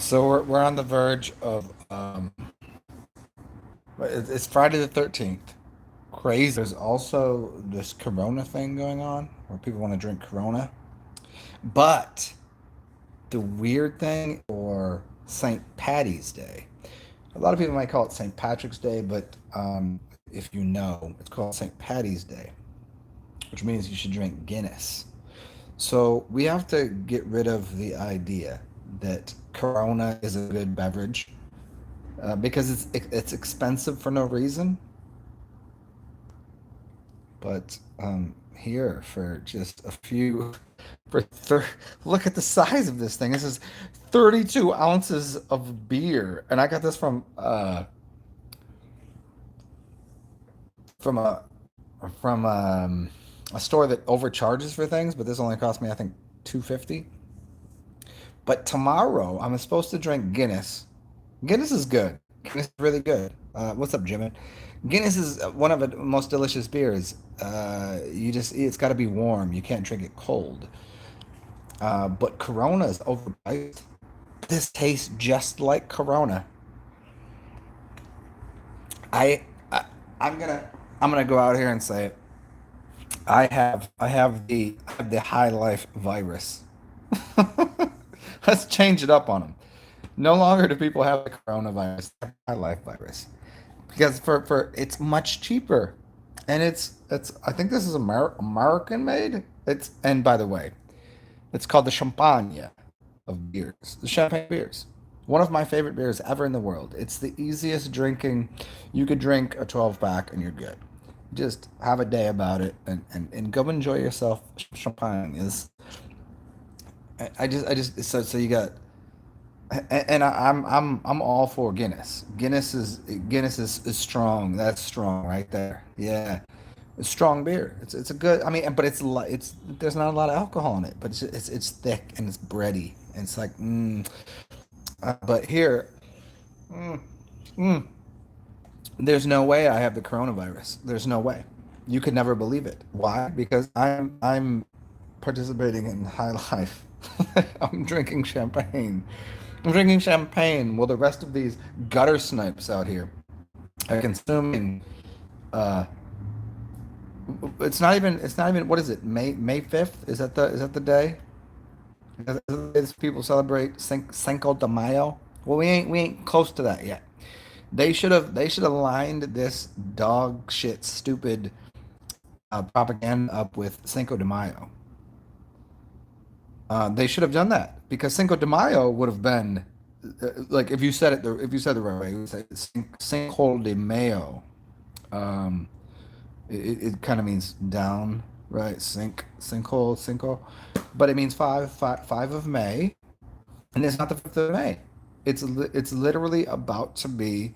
So we're on the verge of it's Friday the 13th. Crazy. There's also this Corona thing going on where people want to drink Corona. But the weird thing or St. Patty's Day. A lot of people might call it St. Patrick's Day, but if you know, it's called St. Patty's Day, which means you should drink Guinness. So we have to get rid of the idea that Corona is a good beverage because it's expensive for no reason. But here for just a few, look at the size of this thing. This is 32 ounces of beer, and I got this from a store that overcharges for things. But this only cost me, I think, 250. But tomorrow I'm supposed to drink Guinness. Guinness is good. Guinness is really good. What's up, Jimmy? Guinness is one of the most delicious beers. It's got to be warm. You can't drink it cold. But Corona is overpriced. This tastes just like Corona. I, I I'm gonna go out here and say it. I have the high life virus. Let's change it up on them. No longer do people have the coronavirus, high life virus, because for it's much cheaper, and it's I think this is American made. It's and by the way, it's called the Champagne of beers, the champagne beers. One of my favorite beers ever in the world. It's the easiest drinking. You could drink a 12 pack and you're good. Just have a day about it and go enjoy yourself. Champagne is. So you got and I'm all for Guinness. Guinness is strong. That's strong right there. Yeah, it's strong beer. It's a good. I mean, but it's there's not a lot of alcohol in it, but it's thick and it's bready. And it's like, but here, mm, mm, there's no way I have the coronavirus. There's no way. You could never believe it. Why? Because I'm participating in high life. I'm drinking champagne. I'm drinking champagne while the rest of these gutter snipes out here are consuming. Uh, it's not even. What is it? May 5th? Is that the day? Is people celebrate Cinco de Mayo? Well, we ain't close to that yet. They should have lined this dog shit stupid propaganda up with Cinco de Mayo. They should have done that because Cinco de Mayo would have been like if you said the right way, you would say Cinco de Mayo. Um, it kind of means down, right? Cinco, but it means five of May, and it's not the 5th of May. It's literally about to be.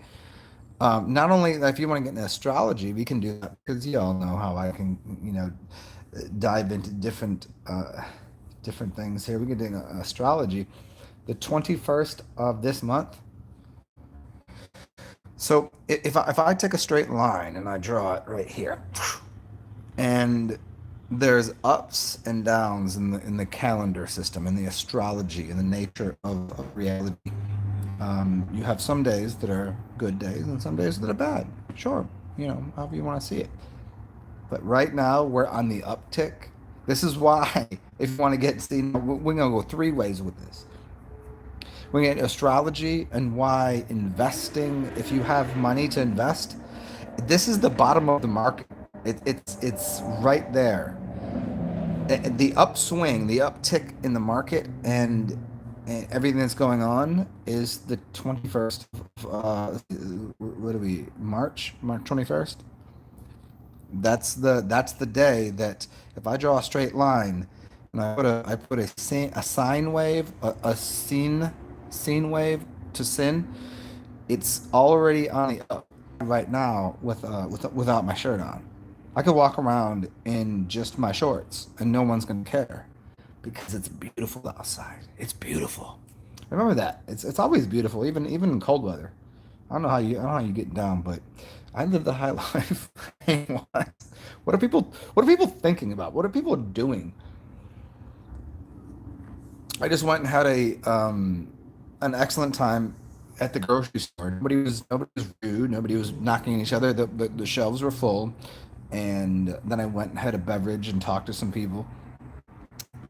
Not only if you want to get into astrology, we can do that because you all know how I can, dive into different things here. We can do astrology. The 21st of this month. So if I take a straight line and I draw it right here, and there's ups and downs in the calendar system, in the astrology, in the nature of reality. You have some days that are good days and some days that are bad. Sure, however you want to see it. But right now we're on the uptick. This is why, if you want to get, see, we're gonna go three ways with this. We get astrology and why investing, if you have money to invest, this is the bottom of the market. It's right there. The upswing, the uptick in the market, and everything that's going on is the 21st. What are we? March 21st. That's the day that if I draw a straight line and I put a sine wave, a scene wave to sin, it's already on the up right now without my shirt on. I could walk around in just my shorts and no one's gonna care because it's beautiful outside. It's beautiful. Remember that. It's always beautiful, even in cold weather. I don't know how you get down, but I live the high life. What are people thinking about? What are people doing? I just went and had an excellent time at the grocery store. Nobody was rude. Nobody was knocking at each other. The shelves were full, and then I went and had a beverage and talked to some people.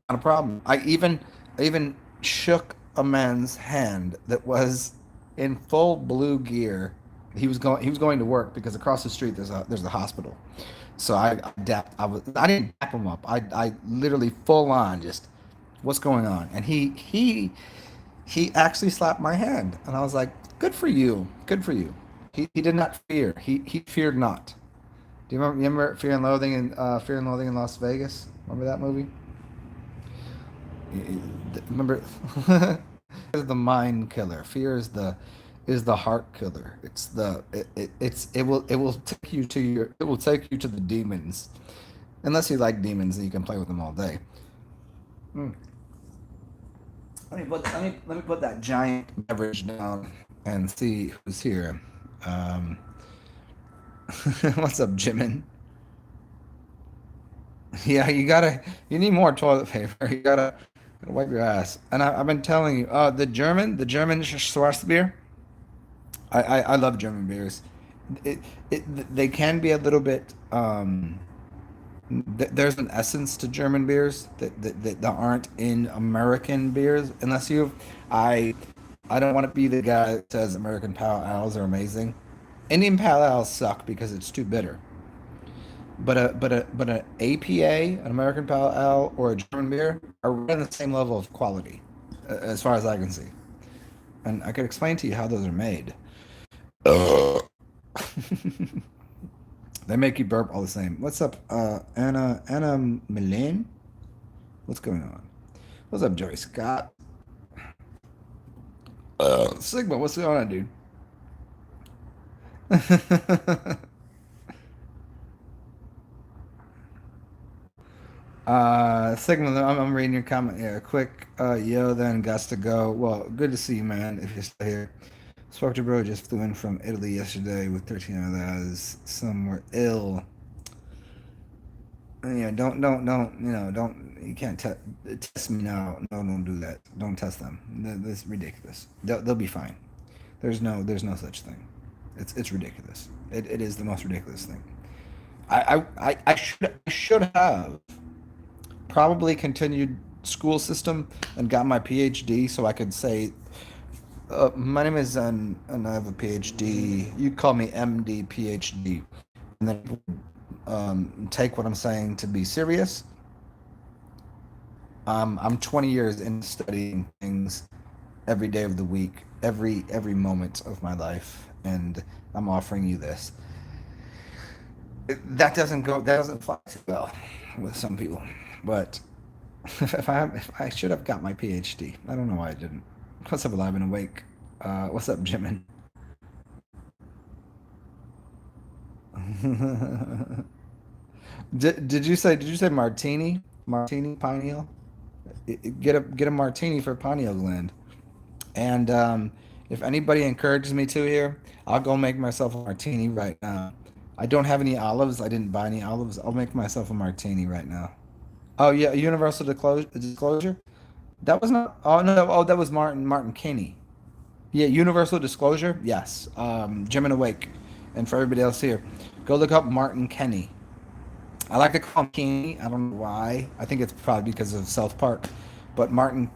Not a problem. I even shook a man's hand that was in full blue gear. He was going to work because across the street there's a hospital. So I didn't dap him up. I literally full on just what's going on, and he actually slapped my hand, and I was like, good for you, good for you. He did not fear. He feared not. Do you remember Fear and Loathing in Las Vegas? Remember that movie? Remember, is the mind killer. Fear is the heart killer. It will take you to the demons. Unless you like demons and you can play with them all day. Mm. Let me put that giant beverage down and see who's here. Um, what's up, Jimin? Yeah, you need more toilet paper. You gotta wipe your ass. And I've been telling you, the German Schwarzbier. I love German beers. It, they can be a little bit. There's an essence to German beers that aren't in American beers. I, I don't want to be the guy that says American Pale Ales are amazing. Indian Pale Ales suck because it's too bitter. But a APA, an American Pale Ale, or a German beer are right on the same level of quality, as far as I can see. And I could explain to you how those are made. Ugh. They make you burp all the same. What's up, Anna Milan? What's going on? What's up, Joey Scott? Sigma, what's going on, dude? Sigma, I'm reading your comment here. Quick, yo, then guts to go. Well, good to see you, man. If you're still here, spoke to bro. Just flew in from Italy yesterday with 13 other guys. Some were ill. Yeah, don't. Don't. You can't test me now. No, don't do that. Don't test them. That's ridiculous. They'll be fine. There's no such thing. It's ridiculous. It is the most ridiculous thing. I should have probably continued school system and got my PhD so I could say, my name is and I have a PhD. You call me MD, PhD, and then take what I'm saying to be serious. I'm 20 years in studying things every day of the week, every moment of my life, and I'm offering you this. That doesn't fly too well with some people, but if I should have got my PhD. I don't know why I didn't. What's up, alive and awake? What's up, Jimin? Did you say martini? Martini pineal? Get a martini for pineal gland. And if anybody encourages me to here, I'll go make myself a martini right now. I don't have any olives. I didn't buy any olives. I'll make myself a martini right now. Oh yeah, universal disclosure. That was not. Oh no. Oh, that was Martin Kinney. Yeah, universal disclosure. Yes. Jim and Awake, and for everybody else here, go look up Martin Kenny. I like to call him Kenny. I don't know why. I think it's probably because of South Park, but Martin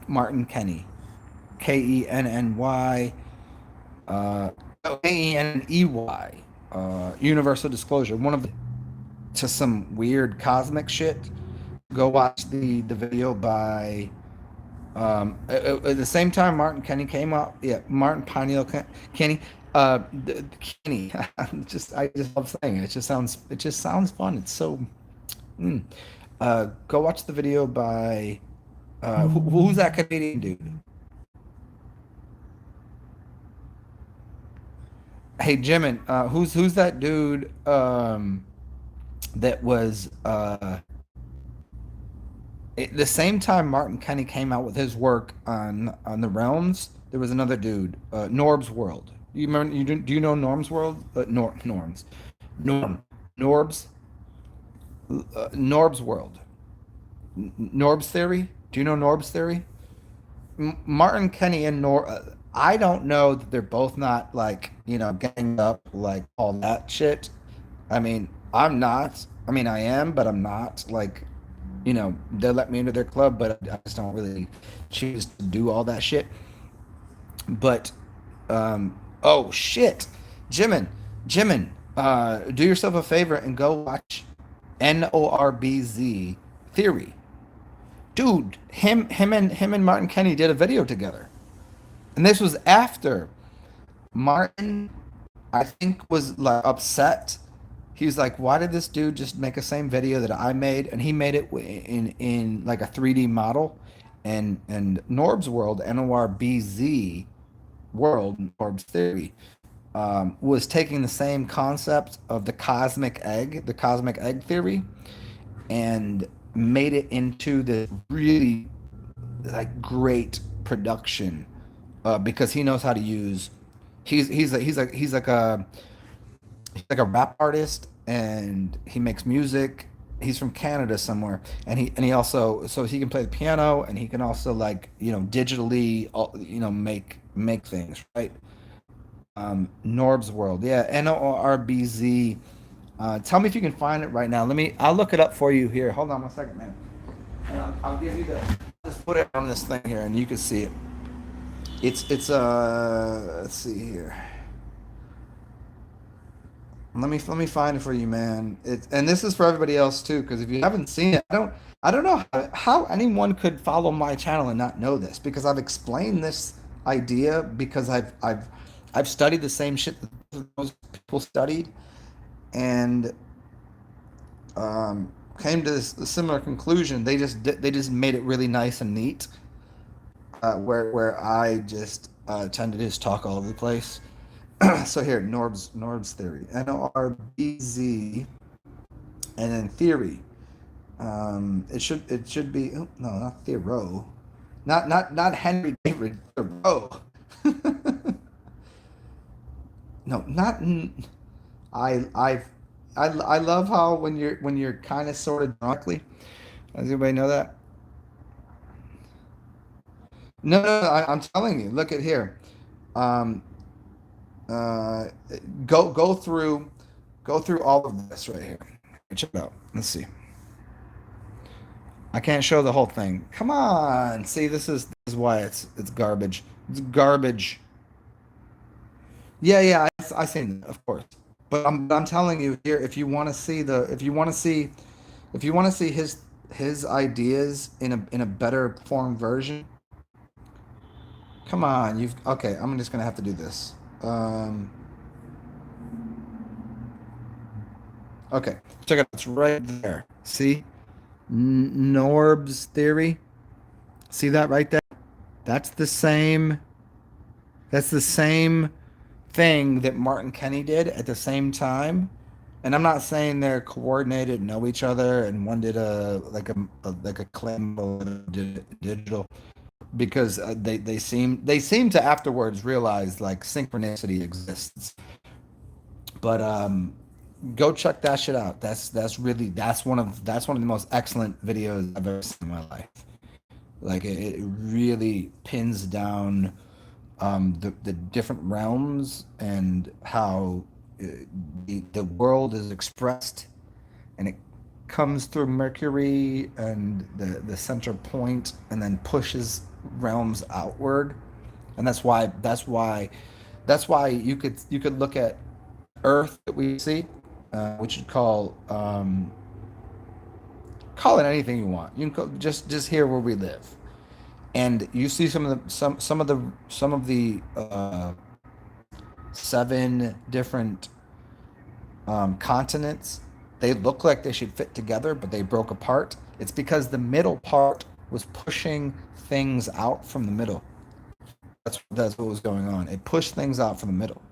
Kenny, Kenny, uh, Keney. Universal disclosure. One of the, to some weird cosmic shit. Go watch the video by at the same time Martin Kenny came out. Yeah, Martin Pineal Kenny. Kenny. I just love saying it. It just sounds fun. It's so. Mm. Go watch the video by who's that Canadian dude? Hey Jimin, who's that dude that was the same time Martin Kenny came out with his work on the realms, there was another dude, Norb's World. You remember? Do you know Norm's World? Norms, Norm, Norb's, Norb's World, Norb's Theory. Do you know Norb's Theory? Martin Kenny and I don't know that they're both not like, ganged up, like all that shit. I mean, I'm not. I mean, I am, but I'm not. Like, they let me into their club, but I just don't really choose to do all that shit. But, oh shit, Jimin, Jimin, do yourself a favor and go watch NORBZ Theory, dude. Him and Martin Kenny did a video together, and this was after Martin, I think, was like upset. He was like, "Why did this dude just make the same video that I made?" And he made it in like a 3D model, and Norb's World, NORBZ World, Norb's Theory, was taking the same concept of the cosmic egg theory, and made it into the really like great production, because he knows how to use. He's like a rap artist, and he makes music. He's from Canada somewhere, and he also, so he can play the piano, and he can also, like, digitally, make things, right. Norb's World, yeah, NORBZ. Tell me if you can find it right now. I'll look it up for you here. Hold on one second, man. And I'll give you the. Just put it on this thing here, and you can see it. Let's see here. Let me find it for you, man. And this is for everybody else too, because if you haven't seen it, I don't know how anyone could follow my channel and not know this, because I've explained this idea, because I've studied the same shit that those people studied, and came to a similar conclusion. They just made it really nice and neat, where I just tend to just talk all over the place. So here, Norb's theory, NORBZ, and then theory. It should be, oh, no, not Theroux, not Henry David Thoreau. No, not. I I I love how when you're kind of sort of drunkly. Does anybody know that? No, no, no, I'm telling you. Look at here. Um, uh, go through all of this right here. Check it out. Let's see. I can't show the whole thing. Come on. See, this is why it's garbage. It's garbage. Yeah, yeah, I seen that, of course. But I'm telling you here, if you want to see his ideas in a better form version, come on. You've Okay, I'm just gonna have to do this. Um, okay, check it out. It's right there. See, Norb's theory. See that right there? That's the same. That's the same thing that Martin Kenny did at the same time. And I'm not saying they're coordinated, know each other, and one did a claim did digital, because they seem to afterwards realize like synchronicity exists. But go check that shit out. That's one of the most excellent videos I've ever seen in my life. Like it really pins down the different realms, and how the world is expressed, and it comes through Mercury and the center point, and then pushes realms outward. And that's why you could look at Earth that we see, which you call it anything you want. You can just here where we live, and you see some of the seven different continents. They look like they should fit together, but they broke apart. It's because the middle part was pushing things out from the middle. That's what was going on. It pushed things out from the middle,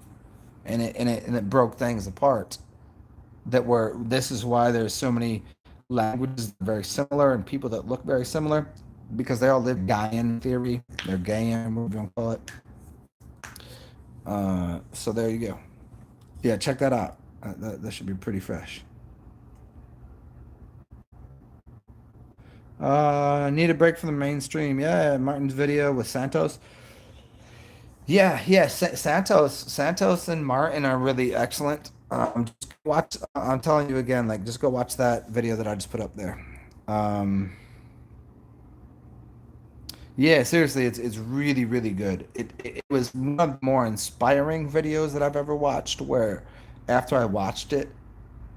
and it broke things apart. This is why there's so many languages that are very similar, and people that look very similar, because they all live Gaian theory. They're Gaian, whatever you want to call it. So there you go. Yeah, check that out. That should be pretty fresh. Need a break from the mainstream. Yeah, Martin's video with Santos. Yeah, yeah. Santos and Martin are really excellent. Just watch. I'm telling you again, like just go watch that video that I just put up there. Um, yeah, seriously, it's really really good. It was one of the more inspiring videos that I've ever watched. Where after I watched it,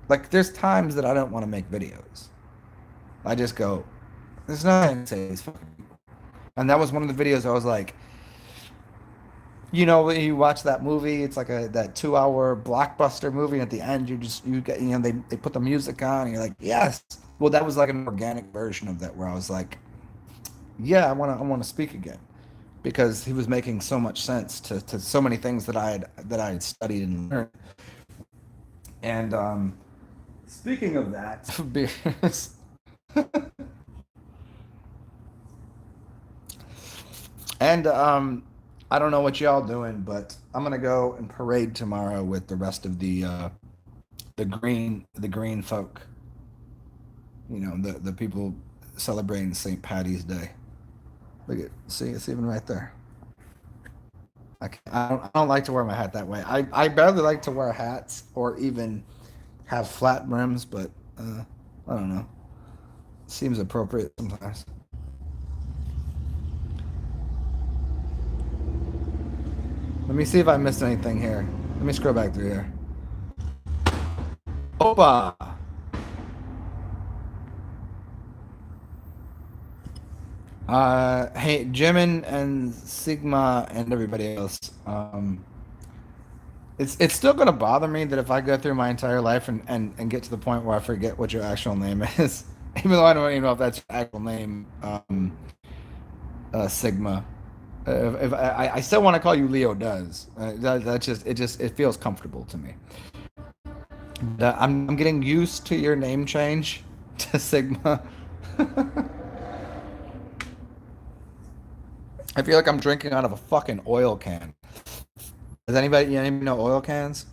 like there's times that I don't want to make videos. I just go, there's nothing to say. These fucking people. And that was one of the videos I was like, you know, when you watch that movie, it's like a that 2 hour blockbuster movie. And at the end, you get they put the music on, and you're like, yes. Well, that was like an organic version of that where I was like, yeah, I want to speak again because he was making so much sense to so many things that I had studied and learned. And speaking of that, beers. And I don't know what y'all doing, but I'm gonna go and parade tomorrow with the rest of the green folk. You know, the people celebrating St. Patty's Day. Look at see it's even right there. I don't like to wear my hat that way. I barely like to wear hats or even have flat brims, but I don't know. Seems appropriate sometimes. Let me see if I missed anything here. Let me scroll back through here. Opa! Hey, Jimin and Sigma and everybody else. It's still gonna bother me that if I go through my entire life and get to the point where I forget what your actual name is, even though I don't even know if that's your actual name, Sigma. If I still want to call you Leo, does that just it feels comfortable to me. I'm getting used to your name change to Sigma. I feel like I'm drinking out of a fucking oil can. Does anybody know oil cans?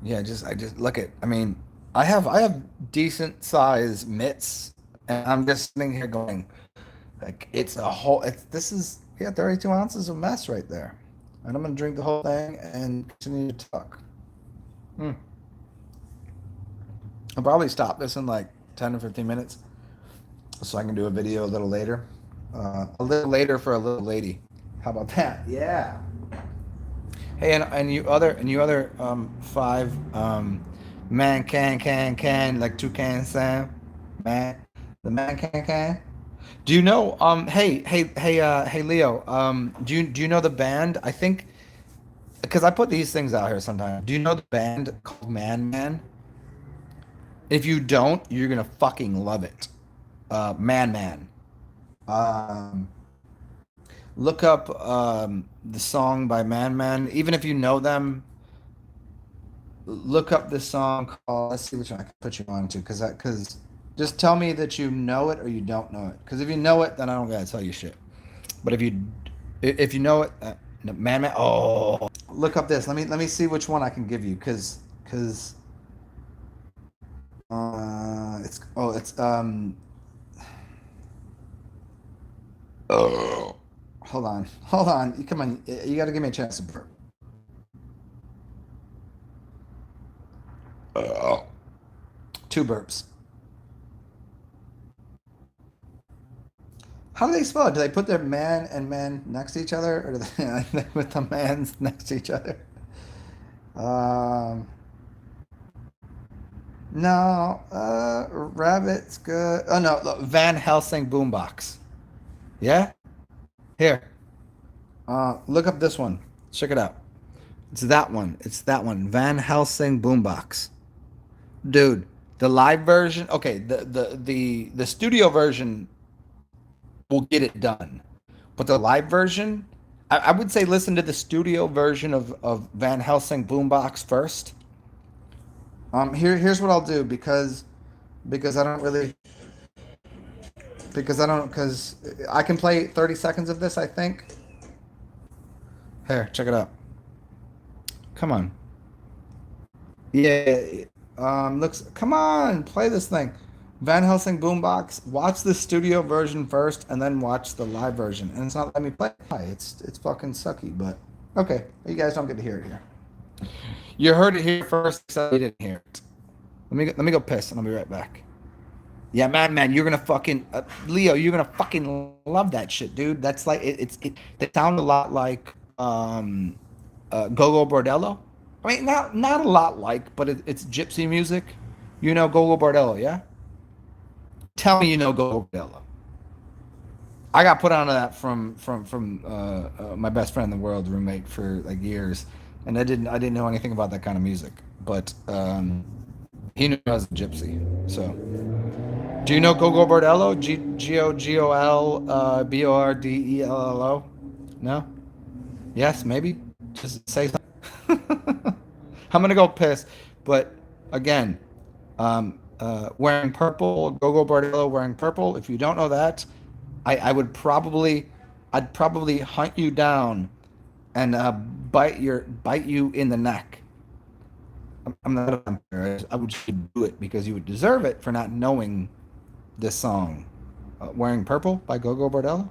Yeah, I just look at. I mean, I have decent size mitts, and I'm just sitting here going like it's a whole. This is yeah, 32 ounces of mess right there, and I'm gonna drink the whole thing and continue to talk. Hmm. I'll probably stop this in like 10 or 15 minutes, so I can do a video a little later. A little later for a little lady. How about that? Yeah. Hey, and you other five man can like toucan Sam man the man can. Do you know hey Leo do you know the band? I think because I put these things out here sometimes. Do you know the band called Man Man? If you don't, you're gonna fucking love it. Man Man. Um, Look up the song by Man Man. Even if you know them, look up this song called. Let's see which one I can put you on to, because just tell me that you know it or you don't know it. Because if you know it, then I don't gotta tell you shit. But if you know it, no, Man Man. Oh, look up this. Let me see which one I can give you, because it's oh, hold on. Come on, you got to give me a chance to burp. Oh. Two burps. How do they spell it? Do they put their man and man next to each other, or do they put the mans next to each other? Um, no, rabbit's good. Oh no, look, Van Helsing boombox. Yeah, here. Look up this one. Check it out. It's that one. It's that one. Van Helsing boombox, dude. The live version. Okay, the studio version will get it done. But the live version, I would say listen to the studio version of Van Helsing Boombox first. Here's what I'll do because I don't really because I can play 30 seconds of this, I think. Here, check it out. Come on. Yeah. Looks come on, play this thing. Van Helsing Boombox. Watch the studio version first, and then watch the live version. And it's not letting me play. It's fucking sucky, but okay. You guys don't get to hear it here. You heard it here first, so you didn't hear it. Let me go piss, and I'll be right back. Yeah, man, you're gonna fucking Leo. You're gonna fucking love that shit, dude. That's like They sound a lot like Gogo Bordello. I mean, not a lot like, but it's gypsy music. You know Gogo Bordello, yeah? Tell me you know Gogo Bordello. I got put onto that from my best friend in the world, roommate for like years, and I didn't know anything about that kind of music, but he knew I was a gypsy. So, do you know Gogo Bordello? Gogol Bordello? No? Yes, maybe. Just say something. I'm gonna go piss, but again, wearing purple, Gogo Bordello wearing purple. If you don't know that, I would I'd probably hunt you down and bite you in the neck. I'm not a vampire. I would just do it because you would deserve it for not knowing this song. Wearing Purple by Gogo Bordello.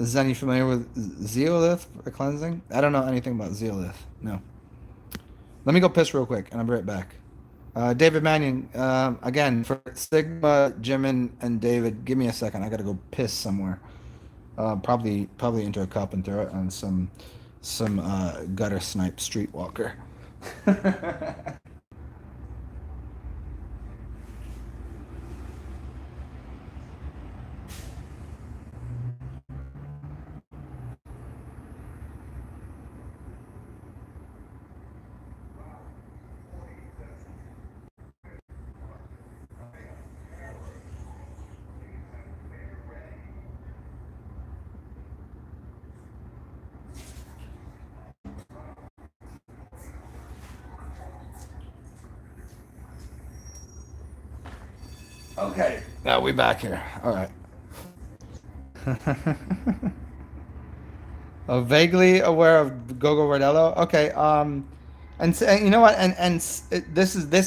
Zen, you familiar with zeolith for cleansing? I don't know anything about zeolith. No. Let me go piss real quick, and I'll be right back. David Mannion, again, for Sigma, Jimin, and David, give me a second. I gotta go piss somewhere. Probably into a cup and throw it on some gutter snipe streetwalker. Okay, now we back here. All right. Vaguely aware of Gogo Rodello. Okay. And you know what? This is my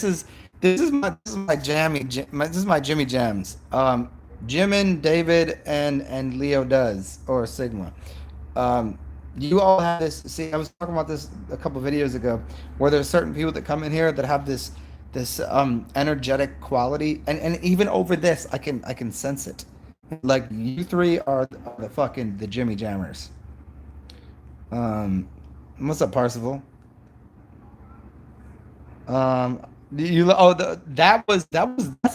this is my Jimmy Jams. Jimin, David, and Leo does or Sigma. Um, you all have this. See, I was talking about this a couple videos ago, where there's certain people that come in here that have this energetic quality, and even over this, I can sense it. Like you three are the fucking the Jimmy Jammers. Um, what's up, Parsifal? Um, that's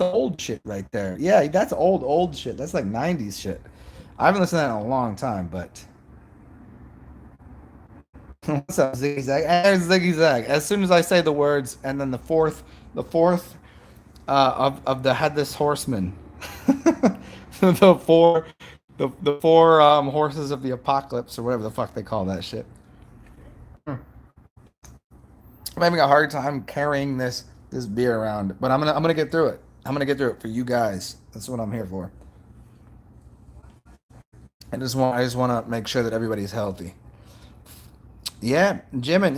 old shit right there. Yeah, that's old shit. That's like '90s shit. I haven't listened to that in a long time, but what's up, Ziggy Zag? There's Ziggy Zag. As soon as I say the words, and then the fourth of the headless horseman, the four, the four horses of the apocalypse or whatever the fuck they call that shit. I'm having a hard time carrying this beer around, but I'm gonna get through it. I'm gonna get through it for you guys. That's what I'm here for. I just want to make sure that everybody's healthy. Yeah, Jimin,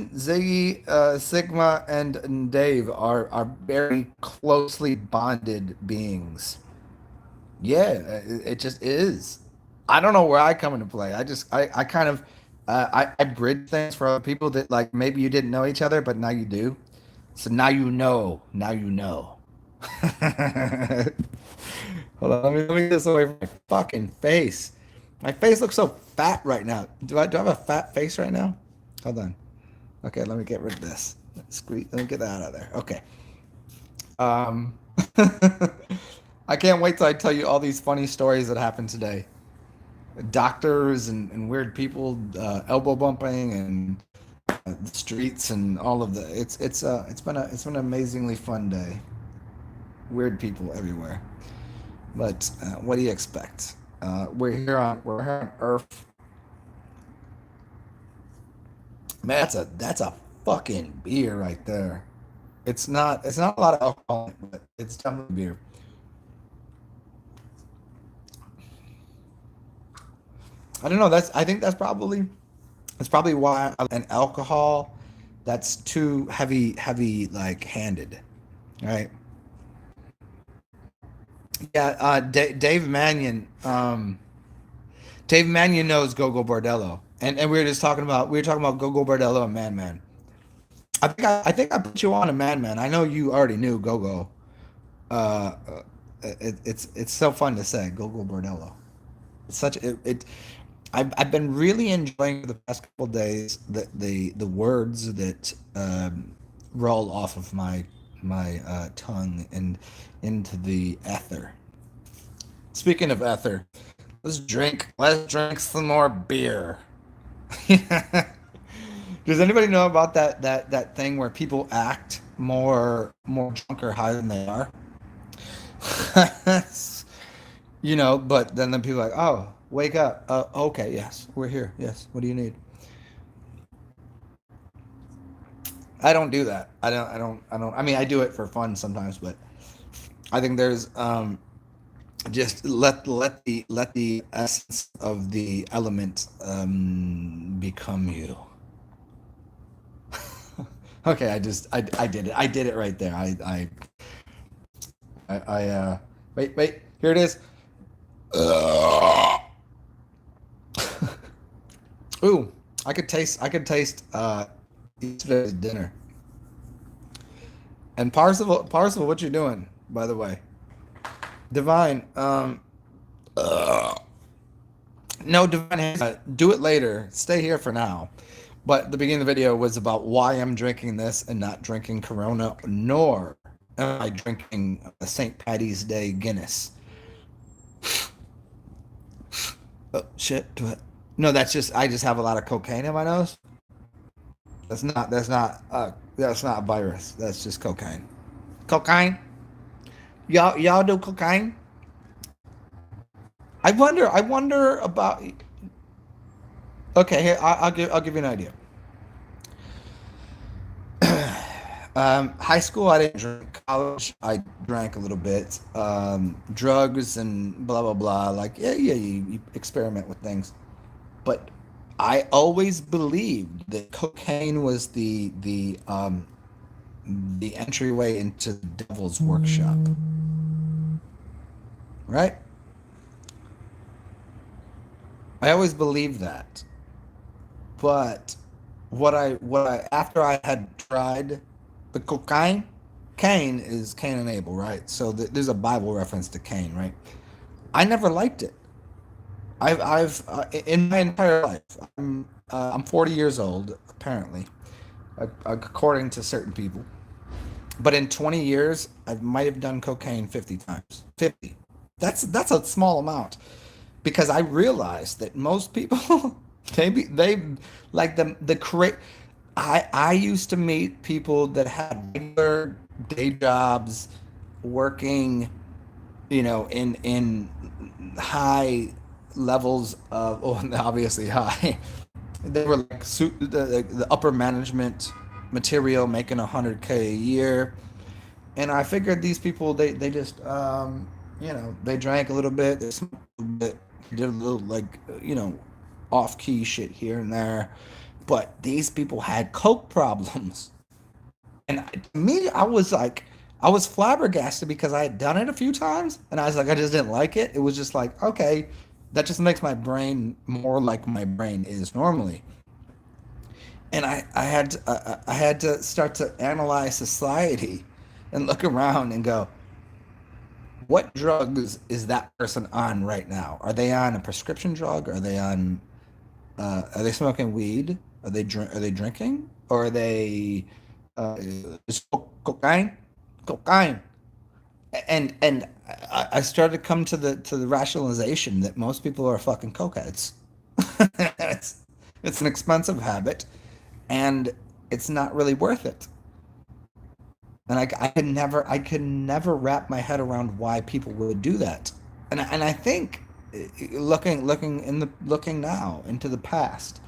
Ziggy, Sigma, and Dave are very closely bonded beings. Yeah, it just is. I don't know where I come into play. I kind of I bridge things for other people that like maybe you didn't know each other, but now you do. So now you know. Now you know. Hold on, let me get this away from my fucking face. My face looks so fat right now. Do I have a fat face right now? Hold on. Okay, let me get rid of this. Let me get that out of there. Okay. Um, I can't wait till I tell you all these funny stories that happened today. Doctors and weird people elbow bumping and the streets and all of the. It's been an amazingly fun day. Weird people everywhere. But what do you expect? We're here on Earth. Man, that's a fucking beer right there. It's not a lot of alcohol, in it, but it's definitely beer. I don't know. I think that's probably why an alcohol That's too heavy like handed, right? Yeah, Dave Mannion. Dave Mannion knows Gogo Bordello, and we were talking about Gogo Bordello and Man Man. I think I put you on a Man Man. I know you already knew Gogo. It's so fun to say Gogo Bordello. It's such it. I've been really enjoying the past couple of days the words that roll off of my tongue and into the ether. Speaking of ether, let's drink some more beer. Does anybody know about that thing where people act more drunk or high than they are? But then the people are like, oh, wake up. Okay, yes, we're here. Yes, what do you need? I don't do that. I don't. I mean, I do it for fun sometimes, but I think there's just let the essence of the element become you. Okay, I did it. I did it right there. Wait, here it is. Ooh, I could taste yesterday's dinner. And Parcel, what you doing, by the way? Divine, no, Divine, do it later. Stay here for now. But the beginning of the video was about why I'm drinking this and not drinking Corona, nor am I drinking a St. Patty's Day Guinness. Oh shit! No, I just have a lot of cocaine in my nose. That's not a virus. That's just cocaine. Cocaine. Y'all do cocaine? I wonder about. Okay, here I'll give you an idea. High school, I didn't drink. College, I drank a little bit. Drugs and blah blah blah. Like, yeah, you experiment with things. But I always believed that cocaine was the entryway into the devil's workshop. Right? I always believed that. But what I after I had tried the cocaine, Cain is Cain and Abel, right? So there's a Bible reference to Cain, right? I never liked it. I've in my entire life, I'm 40 years old apparently, according to certain people. But in 20 years, I might have done cocaine 50 times. 50. That's a small amount because I realized that most people they like the create. I used to meet people that had regular day jobs, working, in high levels of, oh, obviously high. They were like the upper management material, making 100K a year, and I figured these people they just they drank a little bit, they smoked a little bit, did a little like off key shit here and there, but these people had coke problems. And to me, I was flabbergasted because I had done it a few times, and I was like, I just didn't like it. It was just like, okay, that just makes my brain more like my brain is normally. And I had to start to analyze society and look around and go, what drugs is that person on right now? Are they on a prescription drug? Are they smoking weed? Are they drinking? Or are they is cocaine? Cocaine. And I started to come to the rationalization that most people are fucking cokeheads. it's it's an expensive habit, and it's not really worth it. And I could never wrap my head around why people would do that. And I think looking now into the past,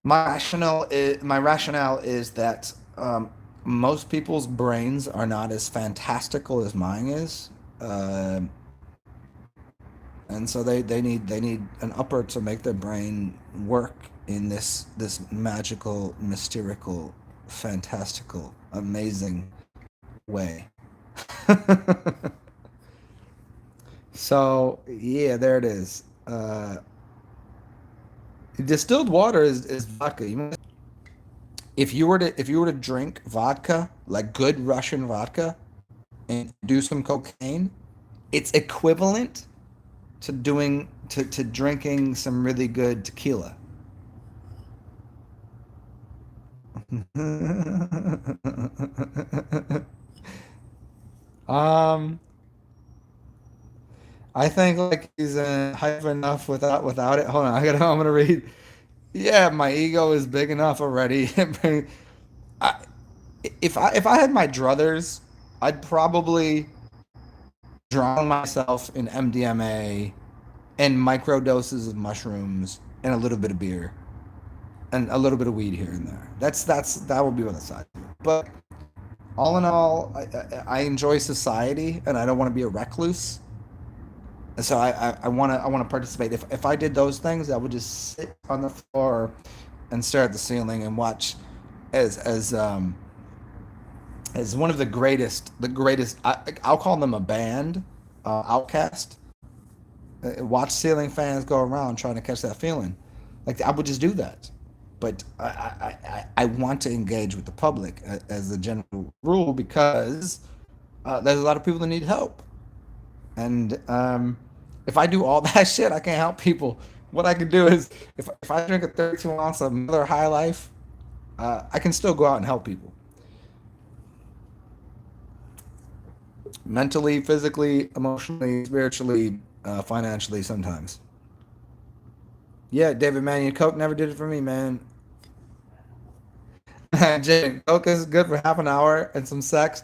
my rationale is that most people's brains are not as fantastical as mine is. Uh, and so they need an upper to make their brain work in this magical, mystical, fantastical, amazing way. So yeah, there it is. Distilled water is vodka. If you were to drink vodka, like good Russian vodka, and do some cocaine, it's equivalent to drinking some really good tequila. um, I think like he's hype enough without it. Hold on, I'm gonna read. Yeah, my ego is big enough already. I, if I had my druthers, I'd probably drown myself in MDMA and micro doses of mushrooms and a little bit of beer and a little bit of weed here and there. That would be on the side. But all in all, I enjoy society and I don't want to be a recluse. So I want to participate. If I did those things, I would just sit on the floor and stare at the ceiling and watch as as um as one of the greatest. I'll call them a band, Outcast. Watch ceiling fans go around trying to catch that feeling. Like I would just do that, but I want to engage with the public as a general rule because there's a lot of people that need help, and if I do all that shit, I can't help people. What I can do is if I drink a 32 ounce of Miller High Life, I can still go out and help people mentally, physically, emotionally, spiritually, financially, sometimes. Yeah, David, man, your Coke never did it for me, man. Jay, Coke is good for half an hour and some sex.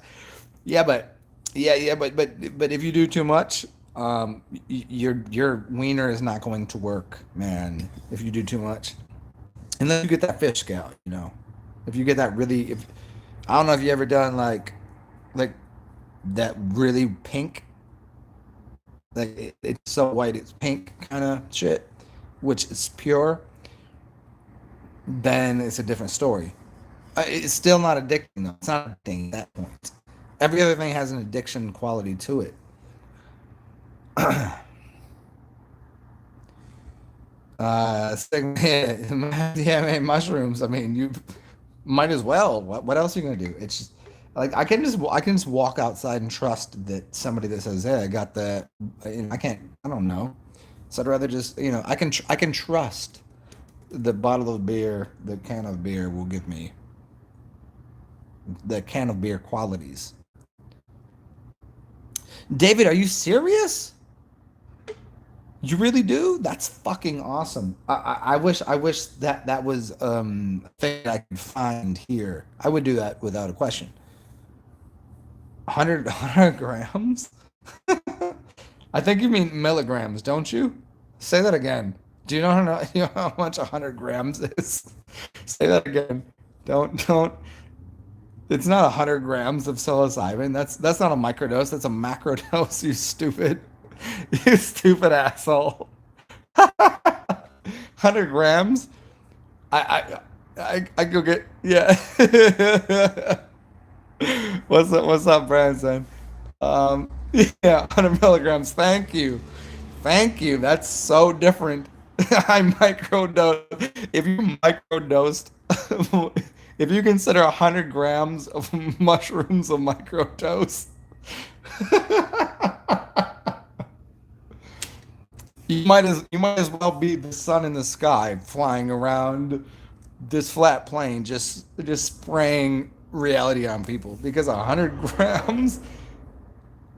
Yeah, but but if you do too much, your wiener is not going to work, man. If you do too much, unless you get that fish scale, you know. If you get that really, if I don't know if you ever done like that really pink, like it's so white it's pink kind of shit, which is pure, then it's a different story. It's still not addicting though. It's not addicting at that point. Every other thing has an addiction quality to it. Yeah, man, mushrooms. I mean, you might as well. What else are you gonna do? It's just like I can just walk outside and trust that somebody that says, "Hey, I got that." I can't. I don't know. So I'd rather just I can trust the bottle of beer, the can of beer will give me the can of beer qualities. David, are you serious? You really do? That's fucking awesome. I wish that was a thing I could find here. I would do that without a question. 100 grams? I think you mean milligrams, don't you? Say that again. Do you know how much 100 grams is? Say that again. Don't. It's not 100 grams of psilocybin. That's not a microdose. That's a macrodose. You stupid, you stupid asshole. 100 grams. I go get yeah. What's up, Branson? Yeah, 100 milligrams. Thank you. Thank you. That's so different. I microdose. If you microdosed, if you consider 100 grams of mushrooms a microdose, you might as well be the sun in the sky flying around this flat plane, just spraying reality on people because 100 grams.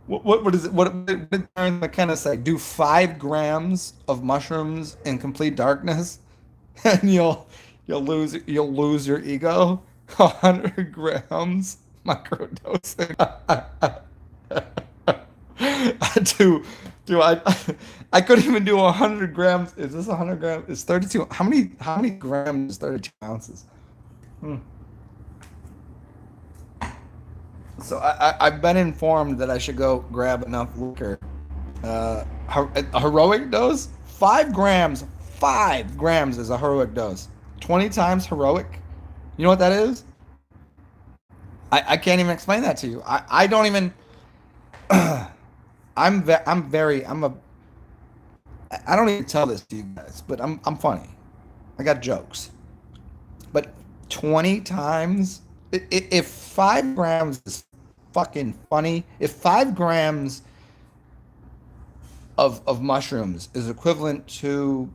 What is it? What did Aaron McKenna say? Do 5 grams of mushrooms in complete darkness, and you'll lose your ego. 100 grams microdosing. do do I couldn't even do 100 grams. Is this 100 grams? It's 32. How many grams is 32 ounces? Hmm. So I've been informed that I should go grab enough liquor A heroic dose? 5 grams. 5 grams is a heroic dose. 20 times heroic. You know what that is? I can't even explain that to you. I don't even. I'm very. I'm a. I don't even tell this to you guys, but I'm funny. I got jokes. But 20 times, if 5 grams is fucking funny, if 5 grams of mushrooms is equivalent to,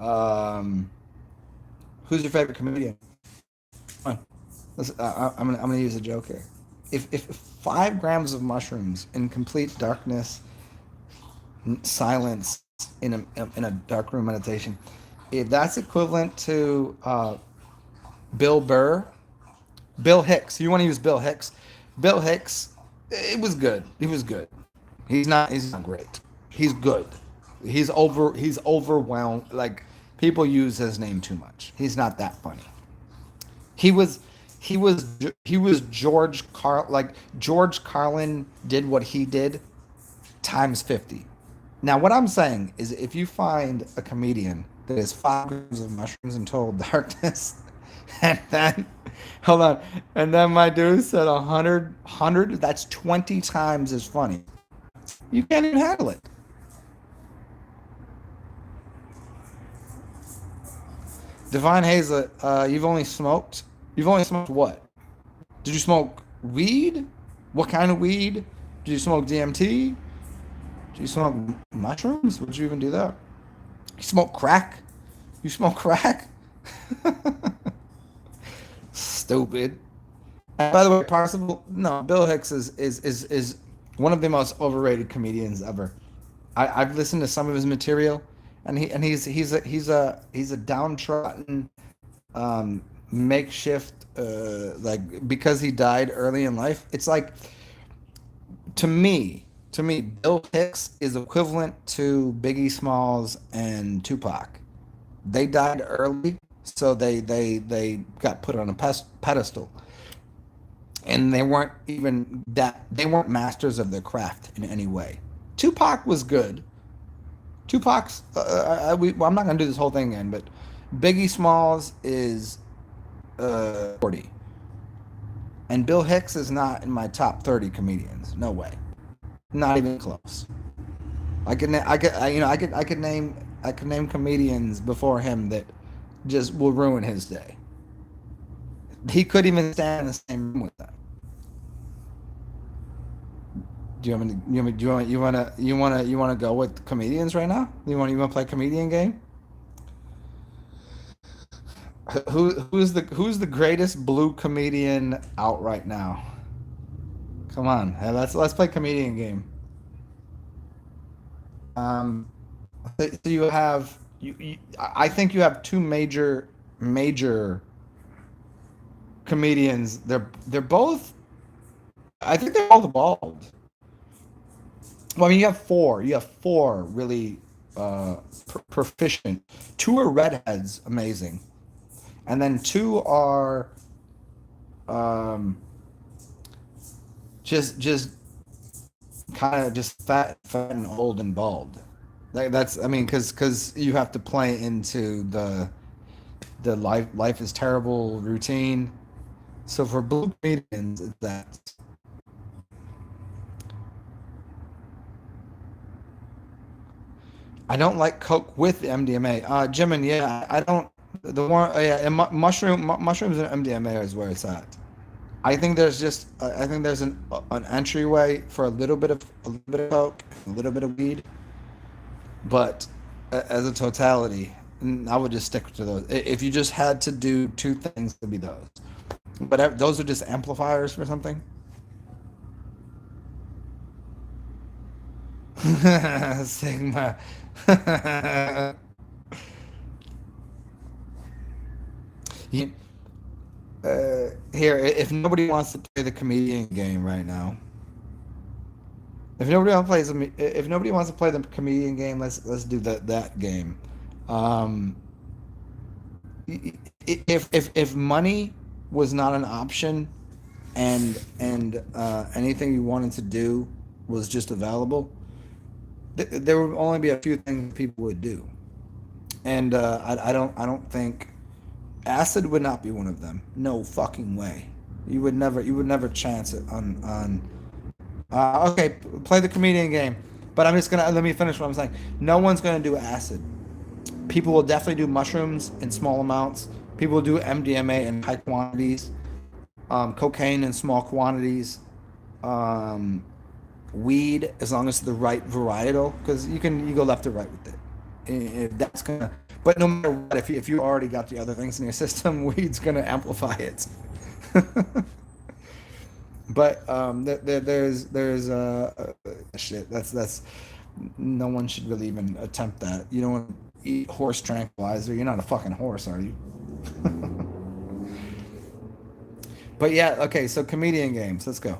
um, who's your favorite comedian? Come on. I'm gonna use a joke here. If 5 grams of mushrooms in complete darkness, silence, in a dark room meditation, if that's equivalent to Bill Burr, Bill Hicks. You want to use Bill Hicks? Bill Hicks. It was good. He was good. He's not. He's not great. He's good. He's over. He's overwhelmed. Like people use his name too much. He's not that funny. He was. He was George Carl. Like George Carlin did what he did times 50. Now, what I'm saying is, if you find a comedian that is 5 grams of mushrooms in total darkness, and then, hold on, and then my dude said 100, that's 20 times as funny. You can't even handle it. Divine Hazlet, you've only smoked what? Did you smoke weed? What kind of weed? Did you smoke DMT? Did you smoke mushrooms? Would you even do that? You smoke crack? You smoke crack? Stupid. And by the way, Parsible, no, Bill Hicks is one of the most overrated comedians ever. I've listened to some of his material, and he's a downtrodden, makeshift, like because he died early in life. It's like, to me, Bill Hicks is equivalent to Biggie Smalls and Tupac. They died early, so they got put on a pedestal, and they weren't masters of their craft in any way. Tupac was good. Tupac's well, I'm not gonna do this whole thing again, but Biggie Smalls is 40, and Bill Hicks is not in my top 30 comedians. No way, not even close. I could name comedians before him that just will ruin his day. He couldn't even stand in the same room with them. Do you want me to, you want me, do you want to go with comedians right now? You want to play comedian game? Who's the greatest blue comedian out right now? Come on, hey, let's play comedian game. Um, so you have I think you have two major comedians. They're both. I think they're both bald. Well, I mean, you have four. You have four really proficient. Two are redheads, amazing, and then two are um, just kind of just fat and old and bald. That's I mean, because you have to play into the life is terrible routine. So for blue comedians, it's that. I don't like Coke with MDMA. Jimin, yeah, I don't. The one, yeah, and mushrooms and MDMA is where it's at. I think there's an entryway for a little bit of Coke, a little bit of weed, but as a totality, I would just stick to those. If you just had to do two things, it'd be those. But those are just amplifiers for something. Sigma. You, Here, if nobody wants to play the comedian game right now, if nobody wants to play the comedian game, let's do that game. Um, if money was not an option, and anything you wanted to do was just available, there would only be a few things people would do, and I don't think acid would not be one of them. No fucking way. You would never chance it on. Okay, play the comedian game, but I'm just gonna let me finish what I'm saying. No one's gonna do acid. People will definitely do mushrooms in small amounts. People will do MDMA in high quantities, cocaine in small quantities, um, weed as long as it's the right varietal, because you go left or right with it. If that's gonna, but no matter what, if you already got the other things in your system, weed's gonna amplify it. But there's shit. That's no one should really even attempt that. You don't want to eat horse tranquilizer. You're not a fucking horse, are you? But yeah, okay. So comedian games. Let's go.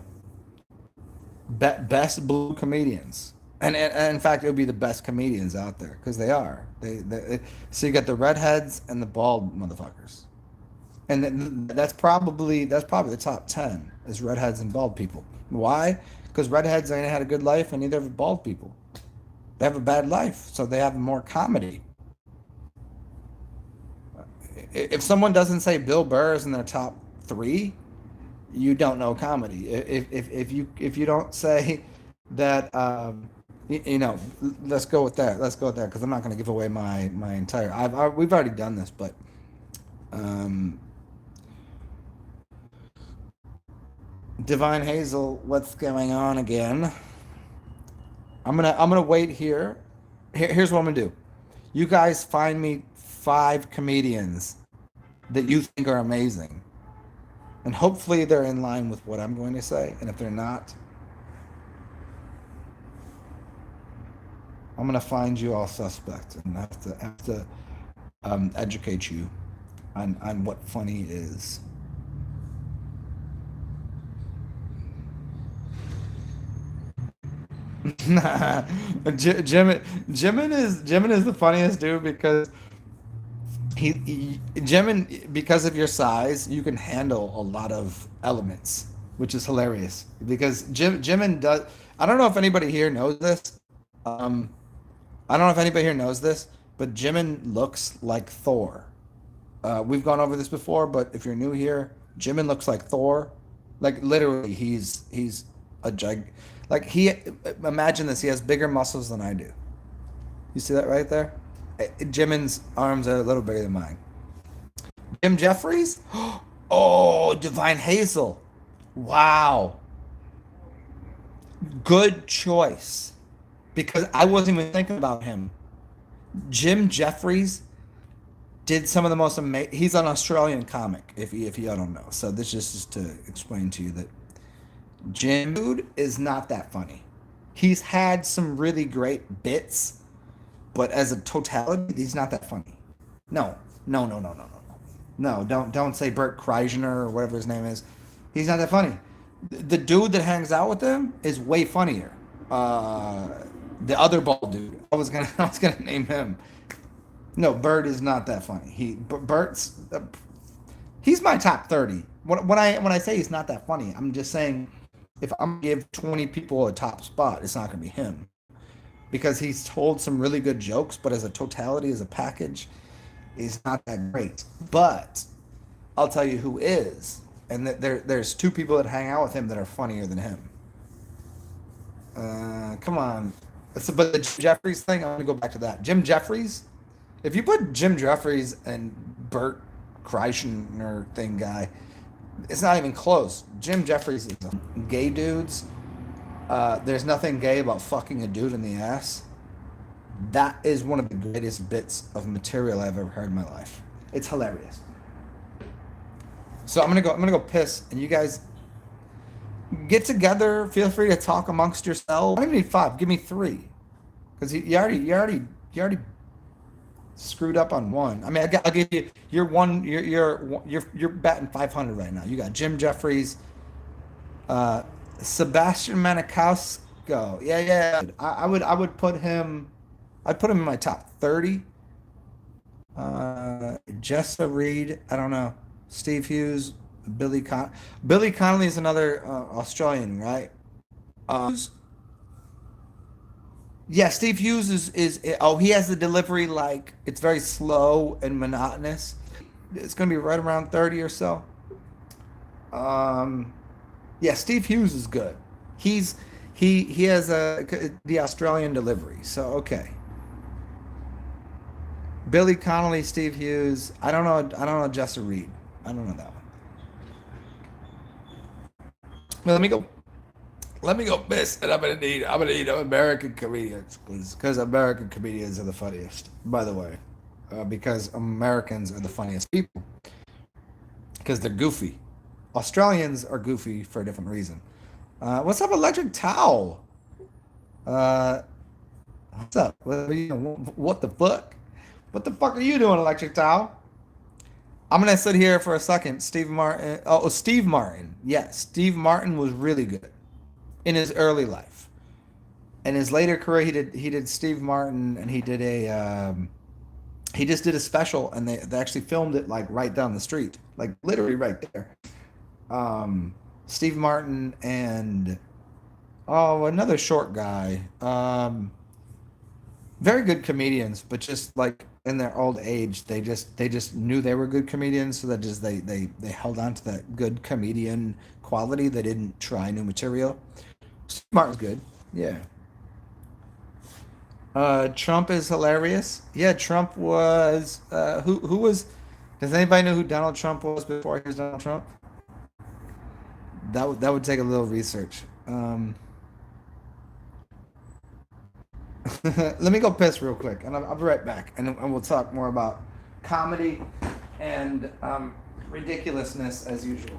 Best blue comedians, and in fact, it would be the best comedians out there because they are. So you got the redheads and the bald motherfuckers, and that's probably the top 10 is redheads and bald people. Why? Because redheads ain't had a good life, and neither have bald people. They have a bad life, so they have more comedy. If someone doesn't say Bill Burr is in their top three, you don't know comedy. If you don't say that, you know, let's go with that. Let's go with that because I'm not going to give away my entire. We've already done this, but um, Divine Hazel, what's going on again? I'm gonna wait here. Here's what I'm gonna do. You guys find me 5 comedians that you think are amazing, and hopefully they're in line with what I'm going to say. And if they're not, I'm gonna find you all suspect and have to educate you on what funny is. Nah, Jimin is the funniest dude because Jimin, because of your size, you can handle a lot of elements, which is hilarious. Because Jimin does. I don't know if anybody here knows this. Um, I don't know if anybody here knows this, but Jimin looks like Thor. We've gone over this before, but if you're new here, Jimin looks like Thor. Like literally, he's a gig. Like he, imagine this. He has bigger muscles than I do. You see that right there? Jimin's arms are a little bigger than mine. Jim Jeffries? Oh, Divine Hazel. Wow. Good choice. Because I wasn't even thinking about him. Jim Jeffries did some of the most amazing. He's an Australian comic, if you don't know. So this is just to explain to you that Jim Dude is not that funny. He's had some really great bits, but as a totality, he's not that funny. No, no. No, don't say Bert Kreischer or whatever his name is. He's not that funny. The dude that hangs out with him is way funnier. Uh, the other bald dude. I was gonna name him. No, Bert is not that funny. Bert's he's my top 30. When I say he's not that funny, I'm just saying if I'm gonna give 20 people a top spot, it's not gonna be him because he's told some really good jokes, but as a totality, as a package, he's not that great. But I'll tell you who is, and there's 2 people that hang out with him that are funnier than him. Come on. But the Jim Jeffries thing, I'm gonna go back to that. Jim Jeffries. If you put Jim Jeffries and Bert Kreischer thing guy, it's not even close. Jim Jeffries is a gay dudes. There's nothing gay about fucking a dude in the ass. That is one of the greatest bits of material I've ever heard in my life. It's hilarious. So I'm gonna go piss, and you guys get together. Feel free to talk amongst yourselves. I don't even need 5. Give me 3, because you already screwed up on one. I mean, I'll give you you're one. You're batting 500 right now. You got Jim Jeffries, uh, Sebastian Maniscalco. Yeah. I would put him. I'd put him in my top 30. Jessa Reed. I don't know. Steve Hughes. Billy Connolly is another Australian, right? Uh, Yeah, Steve Hughes is oh, he has the delivery like it's very slow and monotonous. It's gonna be right around 30 or so. Um, yeah, Steve Hughes is good. He's he has the Australian delivery. So okay, Billy Connolly, Steve Hughes. I don't know Jessa Reed. I don't know that one. Well, let me go piss, and I'm gonna need American comedians because American comedians are the funniest. By the way, because Americans are the funniest people because they're goofy. Australians are goofy for a different reason. What's up, Electric Towel? Uh, what's up? What the fuck? What the fuck are you doing, Electric Towel? I'm gonna sit here for a second. Steve Martin. Oh, Steve Martin. Yes, Steve Martin was really good in his early life. In his later career, he did Steve Martin, and he just did a special, and they actually filmed it like right down the street, like literally right there. Um, Steve Martin and oh, another short guy. Very good comedians, but just like in their old age, they just knew they were good comedians, so that just they held on to that good comedian quality. They didn't try new material. Steve Martin's good. Yeah. Trump is hilarious. Yeah, Trump was who was does anybody know who Donald Trump was before he was Donald Trump? That would take a little research. Let me go piss real quick, and I'll be right back, and we'll talk more about comedy and ridiculousness as usual.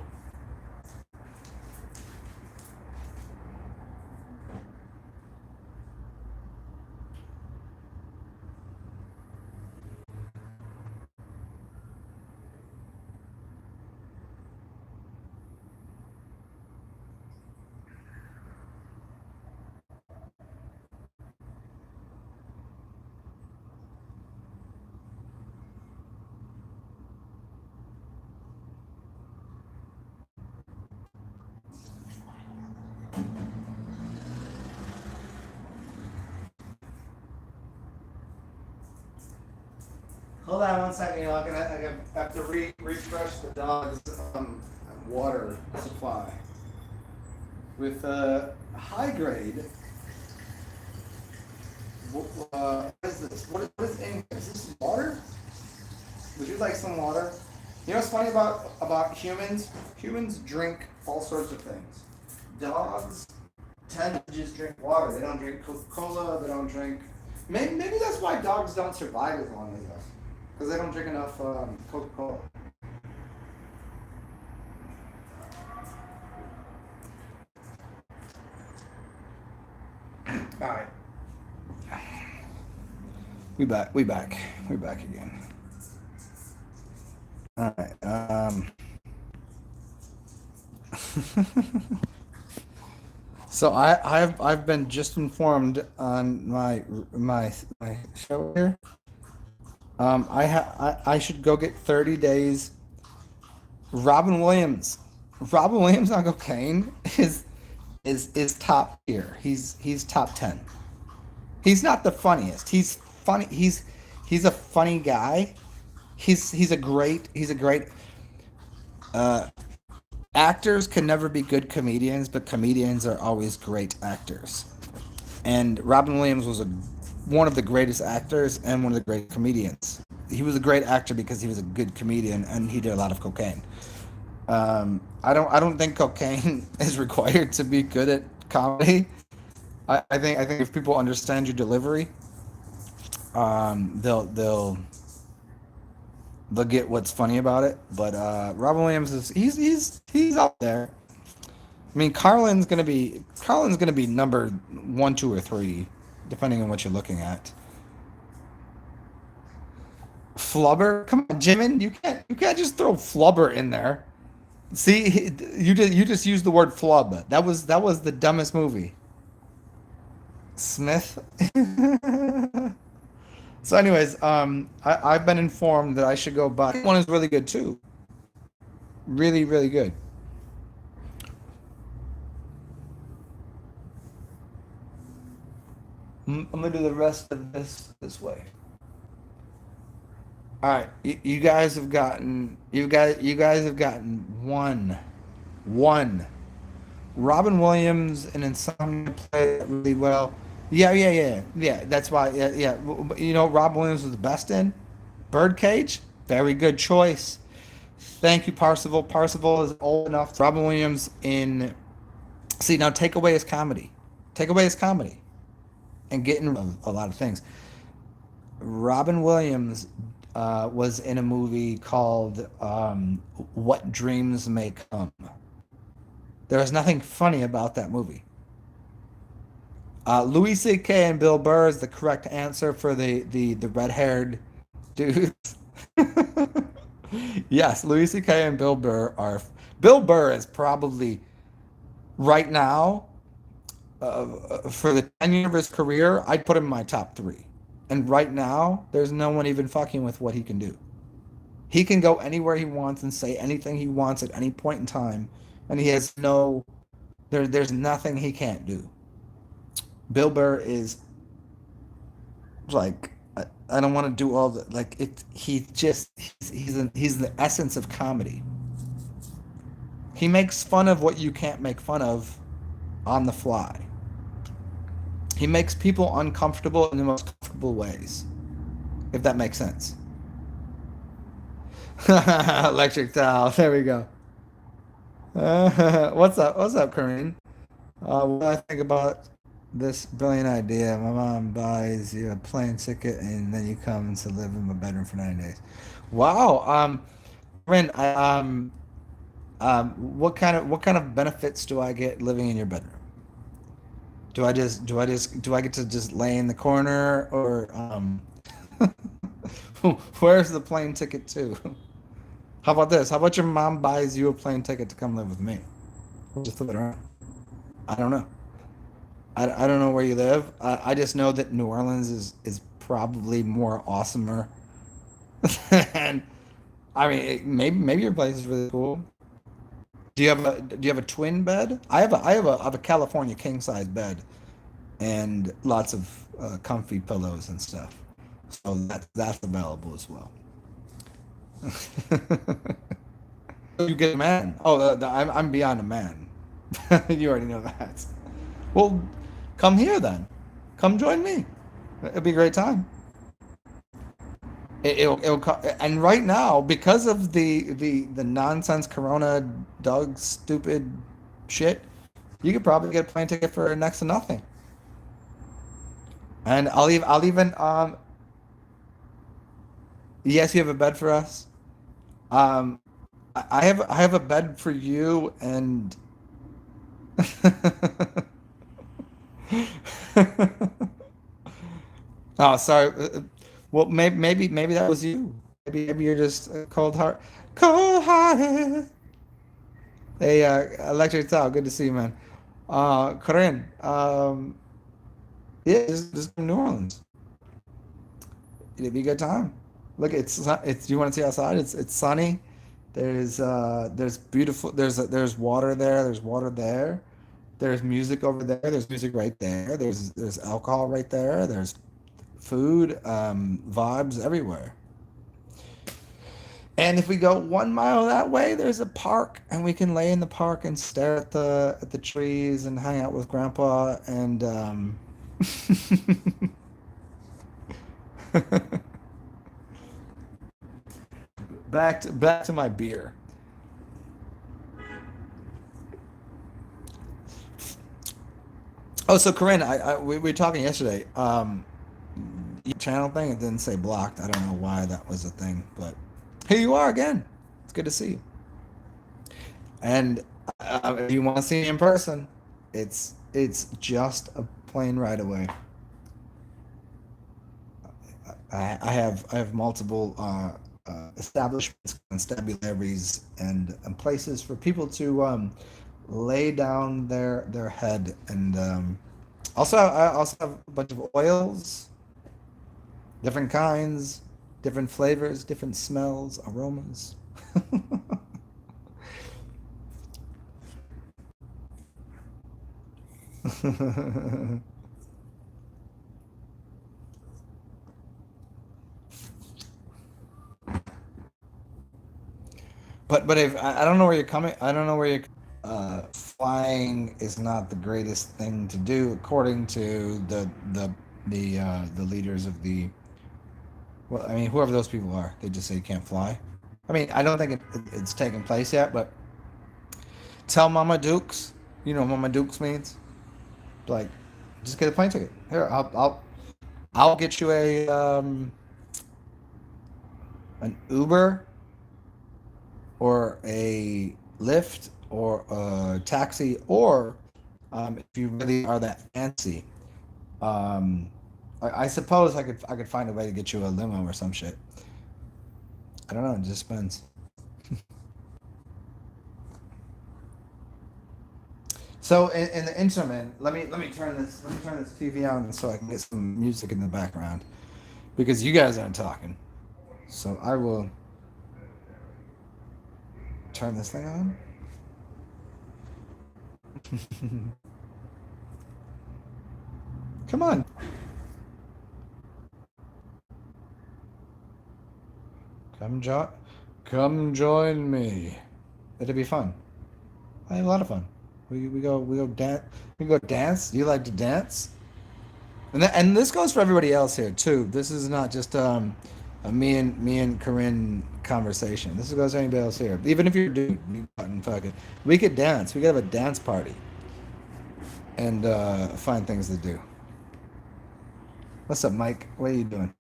Hold on one second, y'all. I have to refresh the dog's water supply with high grade. What is this? What is in here? Is this water? Would you like some water? You know what's funny about humans? Humans drink all sorts of things. Dogs tend to just drink water. They don't drink Coca-Cola. They don't drink. Maybe that's why dogs don't survive as long as us, because they don't drink enough Coca-Cola. All right, we back. We back. We back again. All right. So I've been just informed on my show here. I should go get 30 days. Robin Williams, Robin Williams on cocaine is top tier. He's top 10. He's not the funniest. He's funny. He's a funny guy. He's a great uh, actors can never be good comedians, but comedians are always great actors. And Robin Williams was one of the greatest actors and one of the great comedians. He was a great actor because he was a good comedian and he did a lot of cocaine. I don't think cocaine is required to be good at comedy. I think if people understand your delivery, they'll get what's funny about it. But Robin Williams is he's up there. I mean, Carlin's gonna be number one, two, or three, depending on what you're looking at. Flubber, come on, Jimin, you can't just throw Flubber in there. See, you just used the word flub. That was the dumbest movie. Smith. So, anyways, I've been informed that I should go buy one is really good too. Really, really good. I'm gonna do the rest of this way. All right, you guys have gotten you guys have gotten one. Robin Williams and Insomnia played it really well. Yeah. That's why. Yeah. You know, Robin Williams was the best in Birdcage. Very good choice. Thank you, Parsival. Parsival is old enough. Robin Williams in. See, now take away his comedy. Take away his comedy and get in a lot of things. Robin Williams was in a movie called What Dreams May Come. There is nothing funny about that movie. Louis C.K. and Bill Burr is the correct answer for the red-haired dudes. Yes, Louis C.K. and Bill Burr are. Bill Burr is probably right now for the tenure of his career. I'd put him in my top three. And right now, there's no one even fucking with what he can do. He can go anywhere he wants and say anything he wants at any point in time, and he has no. There's nothing he can't do. Bill Burr is like I don't want to do all the like it. He just he's the essence of comedy. He makes fun of what you can't make fun of on the fly. He makes people uncomfortable in the most comfortable ways, if that makes sense. Electric towel. There we go. What's up? What's up, Corinne? What do I think about this brilliant idea? My mom buys you a plane ticket and then you come to live in my bedroom for 9 days. Wow. Corinne, what kind of benefits do I get living in your bedroom? Do I get to just lay in the corner or where's the plane ticket to? How about this? How about your mom buys you a plane ticket to come live with me? Just flip it around. I don't know. I don't know where you live. I just know that New Orleans is probably more awesomer. And I mean, maybe your place is really cool. Do you have a twin bed? I have a California king size bed and lots of comfy pillows and stuff. So that's available as well. You get a man. Oh, I'm beyond a man. You already know that. Well, come here then. Come join me. It'll be a great time. And right now, because of the nonsense Corona Doug stupid shit, you could probably get a plane ticket for next to nothing. And I'll even yes, you have a bed for us. Um, I have a bed for you and oh, sorry. Well, maybe that was you. Maybe you're just cold hearted. Hey, Electric Towel, good to see you, man. Corinne, yeah, just New Orleans. It'd be a good time. Look, it's. You want to see outside? It's sunny. There's beautiful. There's water there. There's water there. There's music over there. There's music right there. There's alcohol right there. There's food, vibes everywhere. And if we go 1 mile that way, there's a park, and we can lay in the park and stare at the trees and hang out with Grandpa. And back to my beer. Oh, so Corinne, we were talking yesterday. Your channel thing, it didn't say blocked. I don't know why that was a thing, but here you are again. It's good to see you. And if you want to see me in person, it's just a plane ride away. I have multiple establishments, constabularies, and places for people to lay down their head, and also I also have a bunch of oils, different kinds, different flavors, different smells, aromas. But if I don't know where you're coming, I don't know where you're. Flying is not the greatest thing to do, according to the leaders of the. Well, I mean, whoever those people are, they just say you can't fly. I mean, I don't think it's taken place yet, but tell Mama Dukes, you know what Mama Dukes means? Like, just get a plane ticket. Here, I'll get you a an Uber or a Lyft or a taxi, or if you really are that fancy, um, I suppose I could find a way to get you a limo or some shit. I don't know. It just depends. So in the interim, let me turn this TV on so I can get some music in the background because you guys aren't talking. So I will turn this thing on. Come on, come join, come join me. It'll be fun. I have a lot of fun. We go dance. We go dance. Do you like to dance? And this goes for everybody else here too. This is not just a me and Corinne conversation. This goes to anybody else here. Even if you're a dude, you fucking fuck it. We could dance. We could have a dance party and find things to do. What's up, Mike? What are you doing?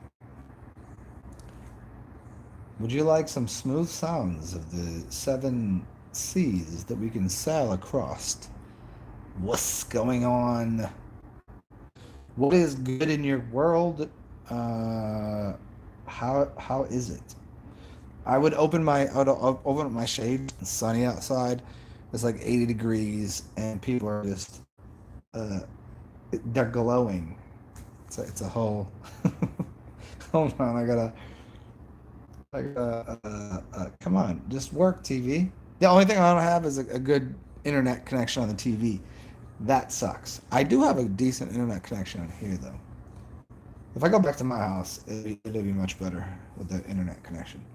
Would you like some smooth sounds of the seven seas that we can sail across? What's going on? What is good in your world? Uh, how is it? I would open up my shade. It's sunny outside. It's like 80 degrees, and people are just uh, they're glowing. It's a whole. Hold on, come on, just work TV. The only thing I don't have is a good internet connection on the TV. That sucks. I do have a decent internet connection on here though. If I go back to my house, it'll be much better with the internet connection.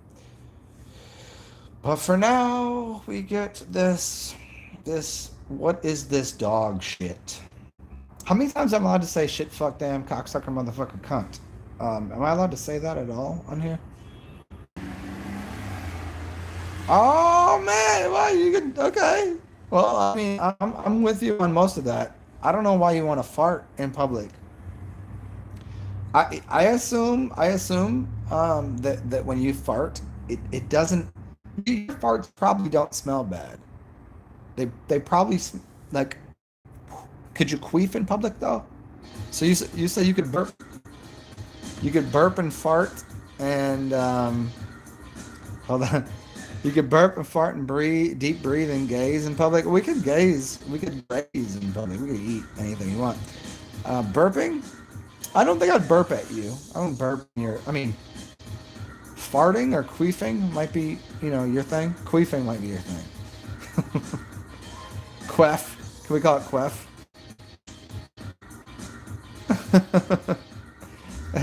But for now, we get this. What is this dog shit? How many times am I allowed to say shit, fuck, damn, cocksucker, motherfucker, cunt? Am I allowed to say that at all on here? Oh man, well you could okay. Well, I mean, I'm with you on most of that. I don't know why you want to fart in public. I assume that when you fart, it doesn't. Your farts probably don't smell bad. They probably like. Could you queef in public though? So you say you could burp and fart, and hold on. You could burp and fart and breathe, deep breathe and gaze in public. We could gaze. We could gaze in public. We could eat anything you want. Burping? I don't think I'd burp at you. I don't burp in your. I mean, farting or queefing might be, your thing. Queefing might be your thing. Queff. Can we call it queff?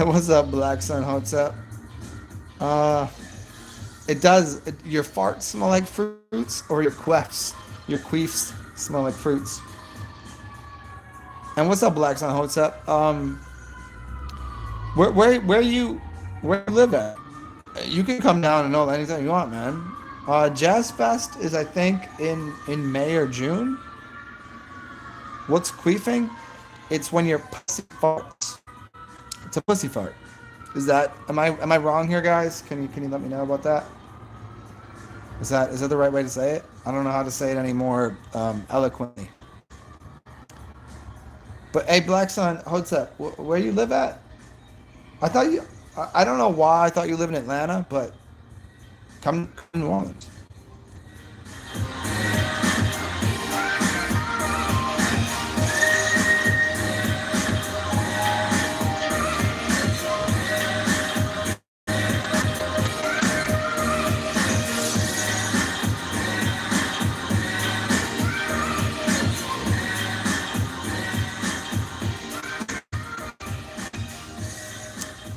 What's up, Black Sun Hotep? Uh, it does. Your farts smell like fruits, or your queefs smell like fruits. And what's up, Black Sun Hotep? Where you live at? You can come down and know anything you want, man. Jazz Fest is, I think, in May or June. What's queefing? It's when your pussy farts. It's a pussy fart. Am I wrong here, guys? Can you let me know about that? Is that the right way to say it? I don't know how to say it any more eloquently. But hey, Black Sun, Hotep, where you live at? I thought you. I don't know why I thought you live in Atlanta, but come to New Orleans.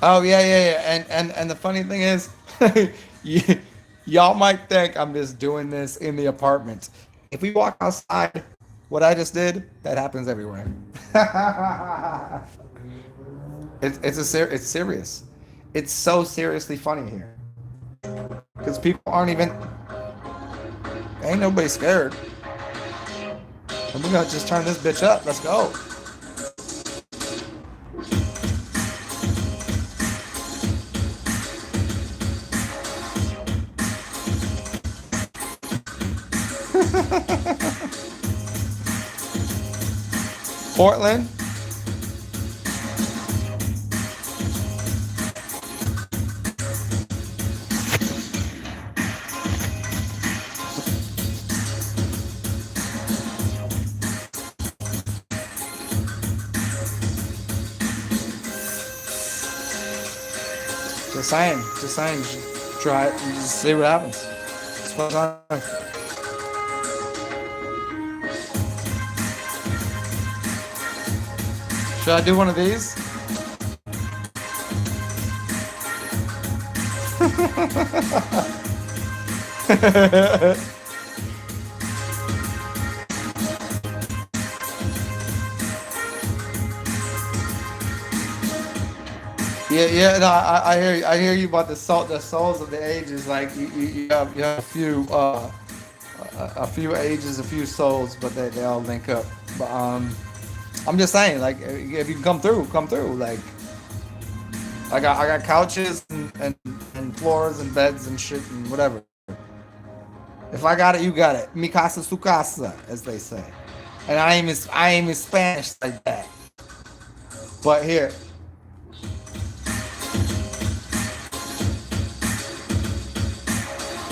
Oh yeah, yeah, yeah. And the funny thing is, you Y'all might think I'm just doing this in the apartment. If we walk outside, what I just did, that happens everywhere. It's serious. It's so seriously funny here because people aren't even. Ain't nobody scared. And we're gonna just turn this bitch up. Let's go. Portland. Just saying. Just saying. Just try it and just see what happens. That's what's on. Should I do one of these? Yeah, yeah. No, I hear you. I hear you about the souls of the ages. Like you have a few ages, a few souls, but they all link up. But I'm just saying, like, if you can come through, come through. Like, I got couches and floors and beds and shit and whatever. If I got it, you got it. Mi casa su casa, as they say. And I ain't Spanish like that. But here,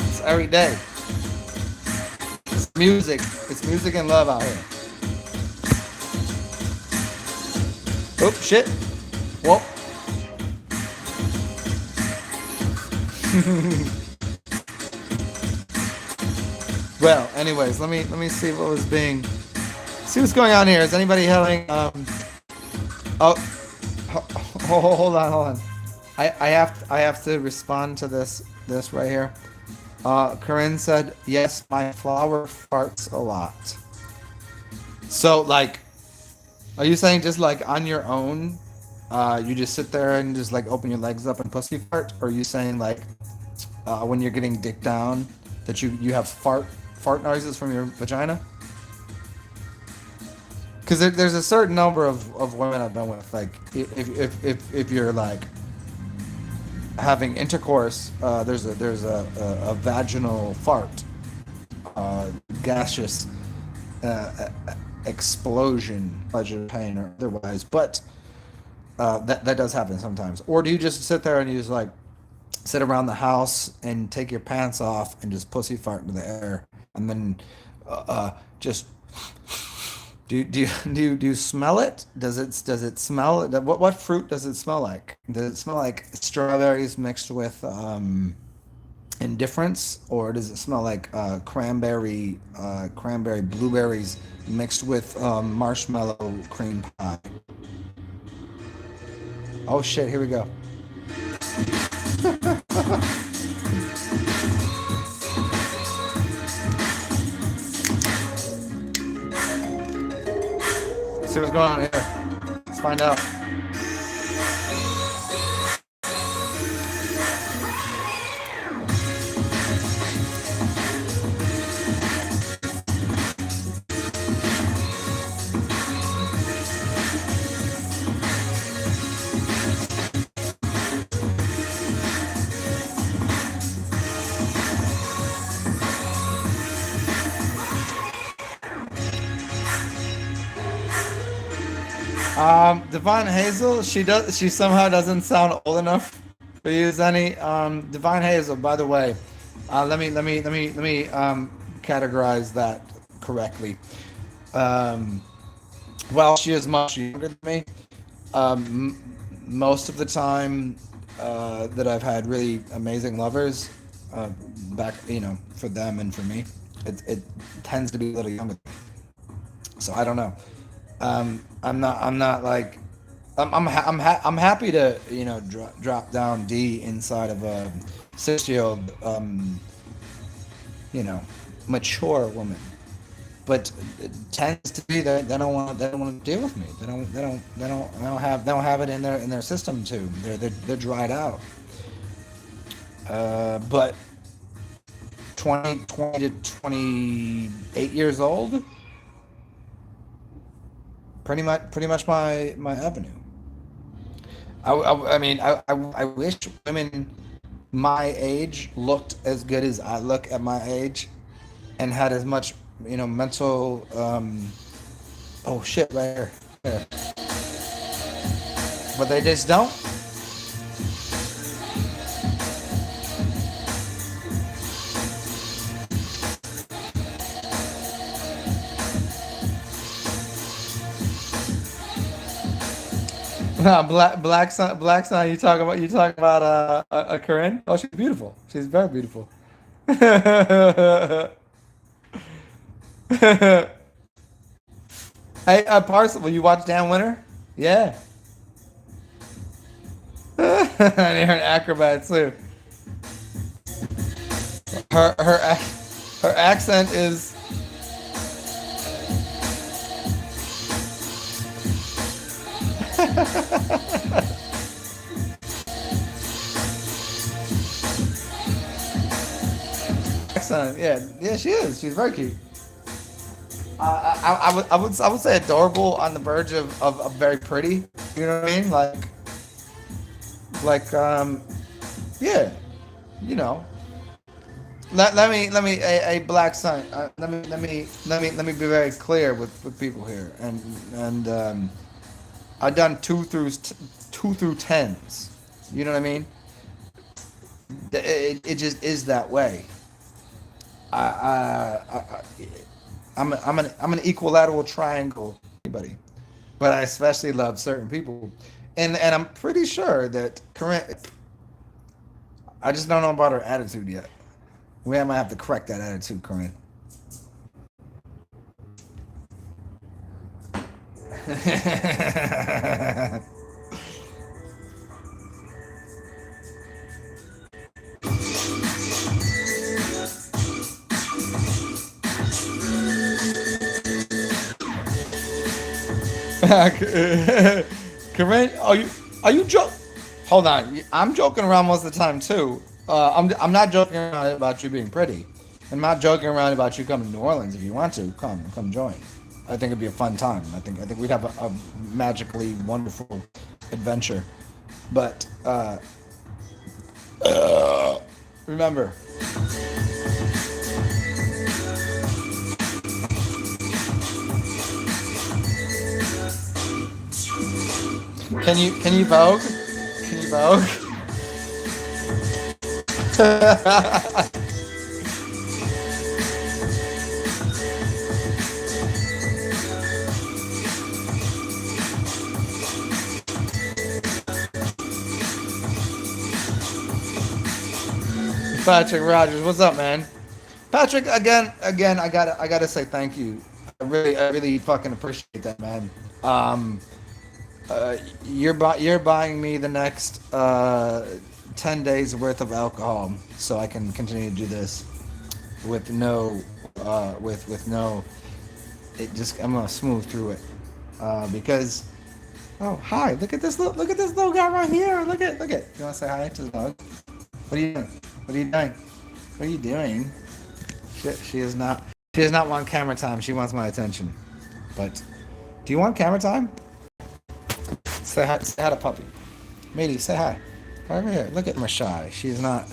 it's every day. It's music. It's music and love out here. Oh shit. Whoa. Well, anyways, let me see what was being. See what's going on here. Is anybody having Oh, hold on. I have to respond to this right here. Corinne said, "Yes, my flower farts a lot." So, like, are you saying just like on your own, you just sit there and just like open your legs up and pussy fart, or are you saying like when you're getting dick down that you have fart noises from your vagina? Because there's a certain number of women I've been with, like if you're like having intercourse, there's a vaginal fart, gaseous uh, explosion, pleasure, pain, or otherwise. But that does happen sometimes. Or do you just sit there and you just like sit around the house and take your pants off and just pussy fart into the air, and then just do you smell it? Does it smell? What fruit does it smell like? Does it smell like strawberries mixed with indifference, or does it smell like cranberry blueberries mixed with marshmallow cream pie? Oh shit! Here we go. Let's see what's going on here. Let's find out. Divine Hazel, she somehow doesn't sound old enough to use any. Divine Hazel, by the way, let me categorize that correctly. Um, well, she is much younger than me. Most of the time that I've had really amazing lovers, uh, back, for them and for me, it tends to be a little younger. So I don't know. I'm not like I'm happy to drop down D inside of a 6-year-old you know mature woman, but it tends to be that they don't want to deal with me. They don't have it in their system too. They're dried out. But 20 to 28 years old, pretty much my avenue. I mean, I wish women my age looked as good as I look at my age and had as much, mental, oh shit, right here. Yeah. But they just don't. Nah, black son. You talking about a Corinne? Oh, she's beautiful. She's very beautiful. Hey, Parcel, will you watch Dan Winter? Yeah. And you're an acrobat too. Her accent is accent. Yeah, yeah, she is. She's very cute. I would say adorable on the verge of very pretty. You know what I mean? Like yeah, you know. Let me a black son. Let me be very clear with people here, and I've done 2 through 10s. You know what I mean? It just is that way. I I'm an equilateral triangle. Anybody, but I especially love certain people, and I'm pretty sure that Corinne. I just don't know about her attitude yet. We might have to correct that attitude, Corinne. Corinne, are you joking? Hold on, I'm joking around most of the time too. I'm not joking around about you being pretty. I'm not joking around about you coming to New Orleans. If you want to, come join. I think it'd be a fun time. I think we'd have a magically wonderful adventure. But remember, can you vogue? Can you vogue? Patrick Rogers, what's up, man? Patrick, again, I gotta say thank you. I really fucking appreciate that, man. Um, you're buying me the next 10 days worth of alcohol, so I can continue to do this with no, with no. It just I'm gonna smooth through it, because. Oh, hi! Look at this little guy right here. Look at. You wanna say hi to the dog? What are you doing? What are you doing? What are you doing? She is not. She does not want camera time. She wants my attention. But do you want camera time? Say hi to puppy. Matey, say hi. Right over here. Look at my shy. She's not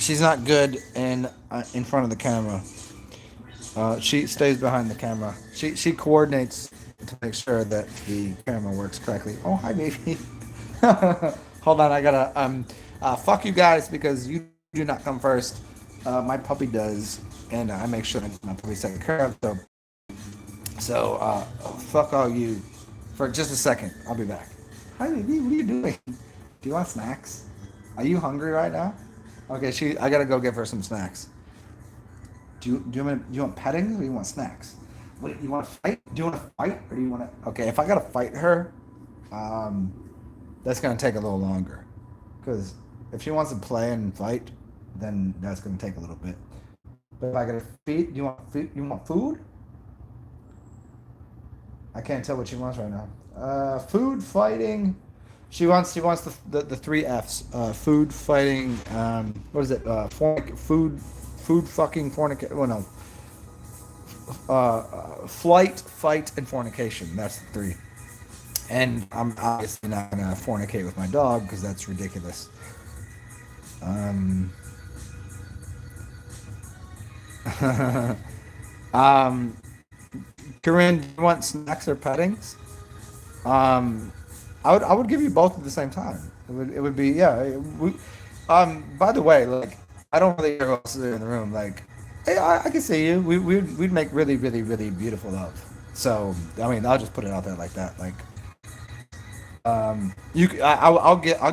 good in front of the camera. She stays behind the camera. She coordinates to make sure that the camera works correctly. Oh, hi, baby. Hold on, I gotta fuck you guys because you do not come first. My puppy does, and I make sure that my puppy's taken care of. So fuck all you for just a second. I'll be back. Hi, baby. What are you doing? Do you want snacks? Are you hungry right now? Okay, I gotta go give her some snacks. Do you want petting or do you want snacks? What you want to fight? Do you want to fight or do you want to? Okay, if I gotta fight her, um, That's gonna take a little longer, because if she wants to play and fight, then that's gonna take a little bit. But if I gotta feed, you want food? I can't tell what she wants right now. Food, fighting. She wants the three Fs. Food, fighting. What is it? Food, fucking, fornication. Well, no. Flight, fight, and fornication. That's the three. And I'm obviously not gonna fornicate with my dog because that's ridiculous. Um, um, Corinne, do you want snacks or pettings? Um, I would give you both at the same time. It would be, yeah. By the way, like, I don't really hear who else is in the room. Like, hey, I can see you. We'd make really, really, really beautiful love. So I mean, I'll just put it out there like that. Like, I'll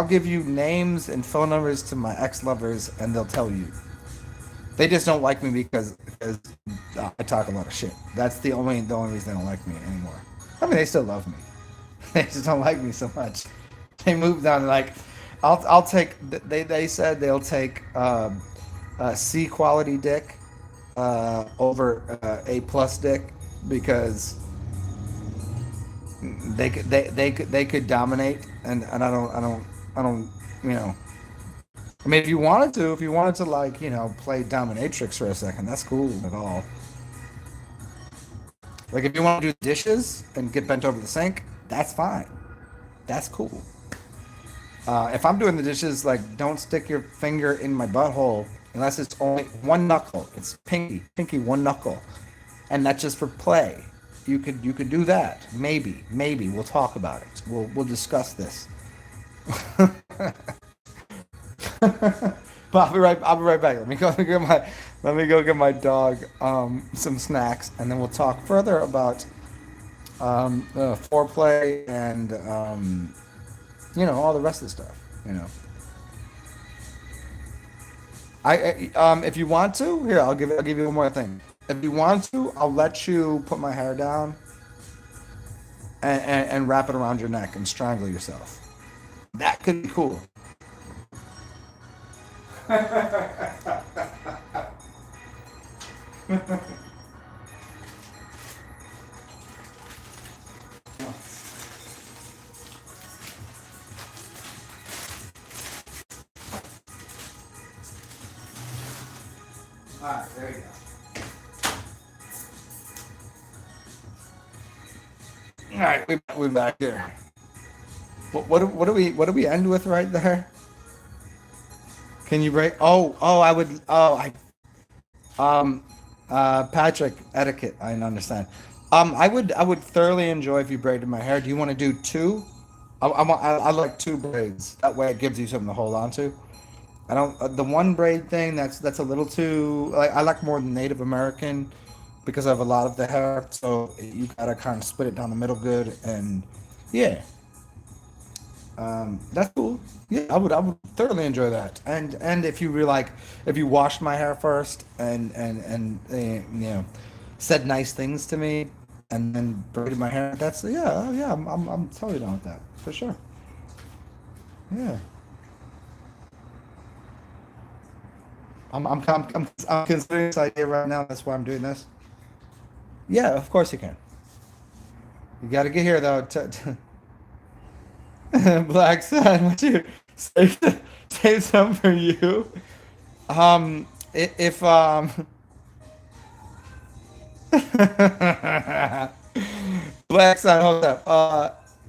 give you names and phone numbers to my ex lovers, and they'll tell you. They just don't like me because I talk a lot of shit. That's the only reason they don't like me anymore. I mean, they still love me. They just don't like me so much. They moved on. Like, I'll take. They said they'll take C quality dick over A plus dick because they could dominate, and I don't you know. I mean, if you wanted to like play dominatrix for a second, that's cool at all. Like if you want to do dishes and get bent over the sink, that's fine. That's cool. If I'm doing the dishes, like don't stick your finger in my butthole unless it's only one knuckle. It's pinky, one knuckle, and that's just for play. You could do that. Maybe we'll talk about it. We'll discuss this. But I'll be right back. Let me go get my dog some snacks, and then we'll talk further about foreplay and all the rest of the stuff. You know, if you want to, here I'll give you one more thing. If you want to, I'll let you put my hair down and wrap it around your neck and strangle yourself. That could be cool. All right, there you go. All right, we're back here. What do we end with right there? Can you break? Oh, I would. Oh, um, Patrick, etiquette. I don't understand. I would thoroughly enjoy if you braided my hair. Do you want to do two? I like two braids. That way, it gives you something to hold on to. I don't the one braid thing. That's a little too. Like I like more Native American because I have a lot of the hair. So you gotta kind of split it down the middle good and yeah. That's cool. Yeah, I would thoroughly enjoy that. And if you were like, if you washed my hair first and said nice things to me, and then braided my hair, that's yeah. I'm totally down with that for sure. Yeah, I'm considering this idea right now. That's why I'm doing this. Yeah, of course you can. You got to get here though. Black Sun, would you save save some for you? If Black Sun, hold up.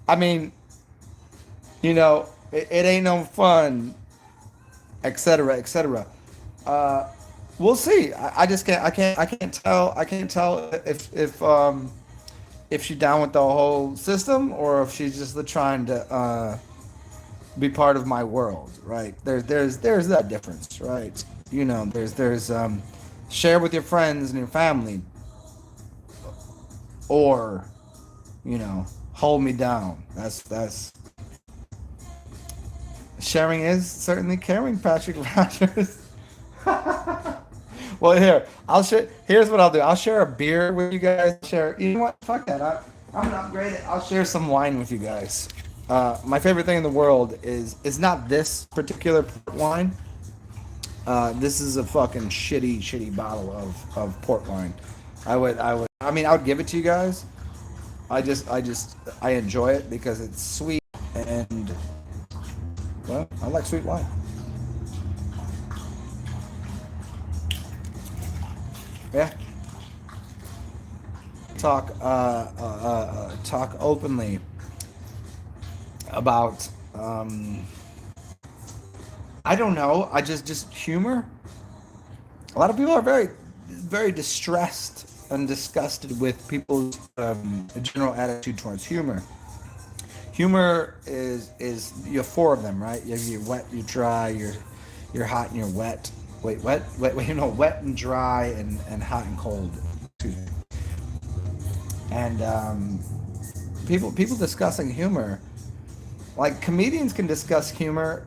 I mean, it ain't no fun, etc., etc. Uh, we'll see. I just can't. I can't tell. I can't tell if she's down with the whole system or if she's just trying to be part of my world, right? There's that difference, right? There's share with your friends and your family, or hold me down. That's sharing is certainly caring, Patrick Rogers. Well, here I'll share. Here's what I'll do. I'll share a beer with you guys. Share. You know what? Fuck that. I'm gonna upgrade it. I'll share some wine with you guys. My favorite thing in the world is not this particular port wine. This is a fucking shitty bottle of port wine. I mean, I would give it to you guys. I enjoy it because it's sweet and, well, I like sweet wine. Yeah. Talk openly about, I don't know. Just humor. A lot of people are very distressed and disgusted with people's general attitude towards humor. Humor is you have four of them, right? You have your wet, your dry, your hot, and your wet. Wait, wet and dry and hot and cold. Excuse me. And people discussing humor, like comedians can discuss humor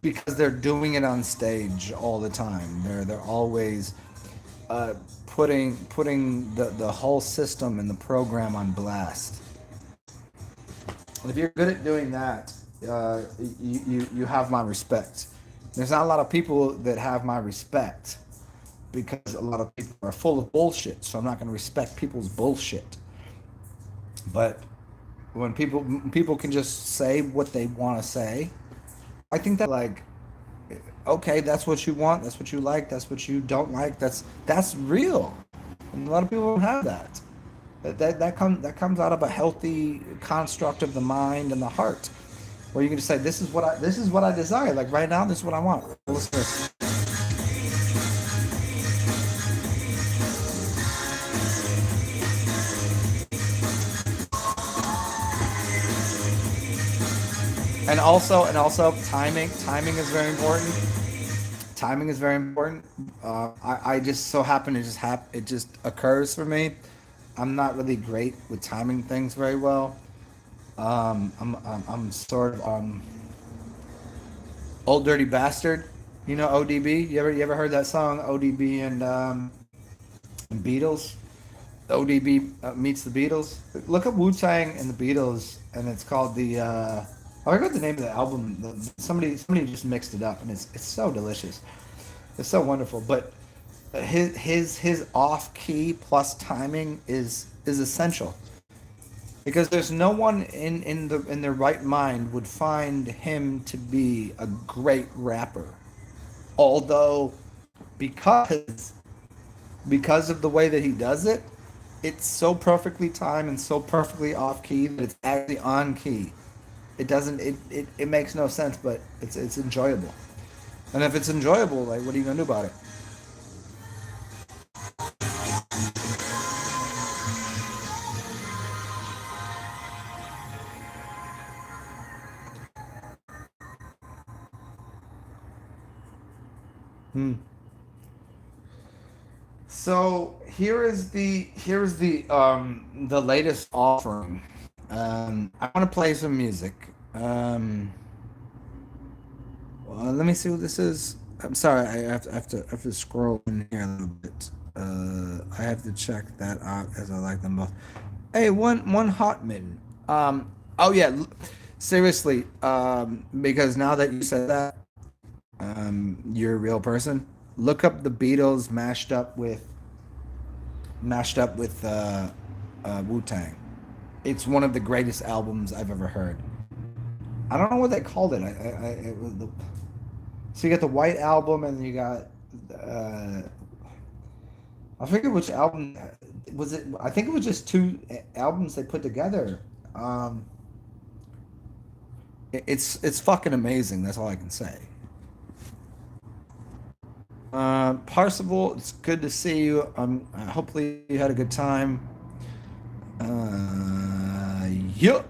because they're doing it on stage all the time. They're always uh, putting the whole system and the program on blast. And if you're good at doing that, you have my respect. There's not a lot of people that have my respect because a lot of people are full of bullshit. So I'm not going to respect people's bullshit. But when people can just say what they want to say, I think that, like, okay, that's what you want, that's what you like, that's what you don't like. That's real. And a lot of people don't have that. That comes out of a healthy construct of the mind and the heart, where you can just say, this is what I desire. Like right now, this is what I want. Listen to this. And also timing is very important. Timing is very important. I just so happen to it just occurs for me. I'm not really great with timing things very well. I'm sort of old dirty bastard. You know ODB. You ever heard that song ODB and Beatles? ODB meets the Beatles. Look up Wu Tang and the Beatles, and it's called the. I forgot the name of the album. Somebody just mixed it up, and it's so delicious. It's so wonderful. But his off key plus timing is essential, because there's no one in their right mind would find him to be a great rapper, although because because of the way that he does it, it's so perfectly timed and so perfectly off key that it's actually on key. It doesn't it makes no sense, but it's enjoyable. And if it's enjoyable, like, what are you gonna do about it? Hmm. So here's the latest offering. I want to play some music. Let me see what this is. I'm sorry, I have to scroll in here a little bit. I have to check that out as I like them both. Hey, one hot min. Oh yeah, seriously. Because now that you said that, you're a real person. Look up the Beatles mashed up with Wu Tang. It's one of the greatest albums I've ever heard. I don't know what they called it. It was so you got the White Album, and you got uh, I forget which album was it. I think it was just two albums they put together. Um, it's fucking amazing. That's all I can say. Parsival, it's good to see you. Hopefully you had a good time. Yup.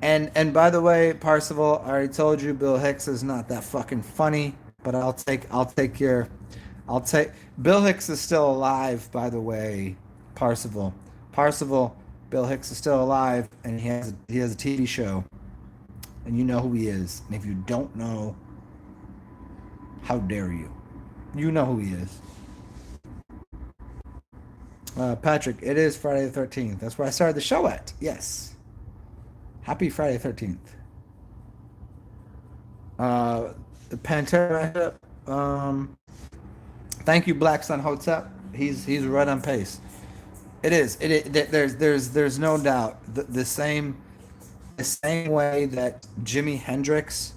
And by the way, Parsival, I already told you Bill Hicks is not that fucking funny, but I'll take Bill Hicks is still alive, by the way, Parsival. Parsival, Bill Hicks is still alive, and he has a TV show, and you know who he is. And if you don't know, how dare you? You know who he is. Patrick, it is Friday the 13th. That's where I started the show at. Yes. Happy Friday 13th. The Pantera matchup. Thank you, Black Sun Hotep. He's right on pace. It is. There's no doubt the same way that Jimi Hendrix.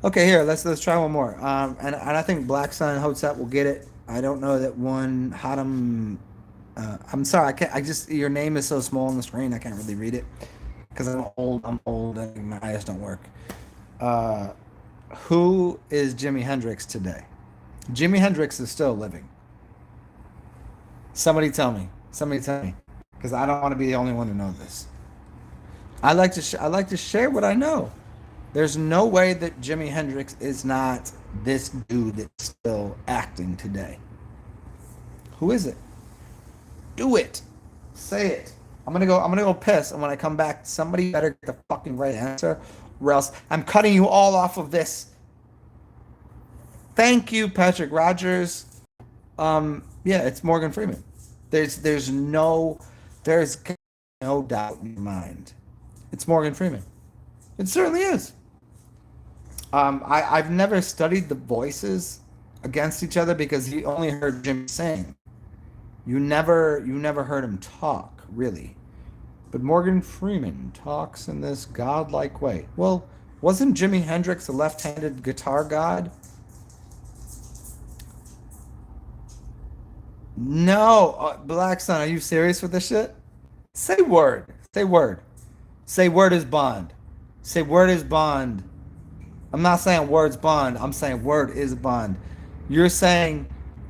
Okay, here let's try one more. And I think Black Sun Hotep will get it. I don't know that one Hadam. I'm sorry. I can't. I just your name is so small on the screen. I can't really read it because I'm old. I'm old and my eyes don't work. Uh, who is Jimi Hendrix today? Jimi Hendrix is still living. Somebody tell me. Somebody tell me, because I don't want to be the only one to know this. I like to share what I know. There's no way that Jimi Hendrix is not this dude that's still acting today. Who is it? Do it. Say it. I'm gonna go piss, and when I come back, somebody better get the fucking right answer, or else I'm cutting you all off of this. Thank you, Patrick Rogers. Yeah, it's Morgan Freeman. There's there's no doubt in your mind. It's Morgan Freeman. It certainly is. I've never studied the voices against each other because you only heard Jim sing. You never heard him talk, really. But Morgan Freeman talks in this godlike way. Well, wasn't Jimi Hendrix a left-handed guitar god? No, Black Sun, are you serious with this shit? Say word. Say word. Say word is bond. Say word is bond. I'm not saying words bond. I'm saying word is bond. You're saying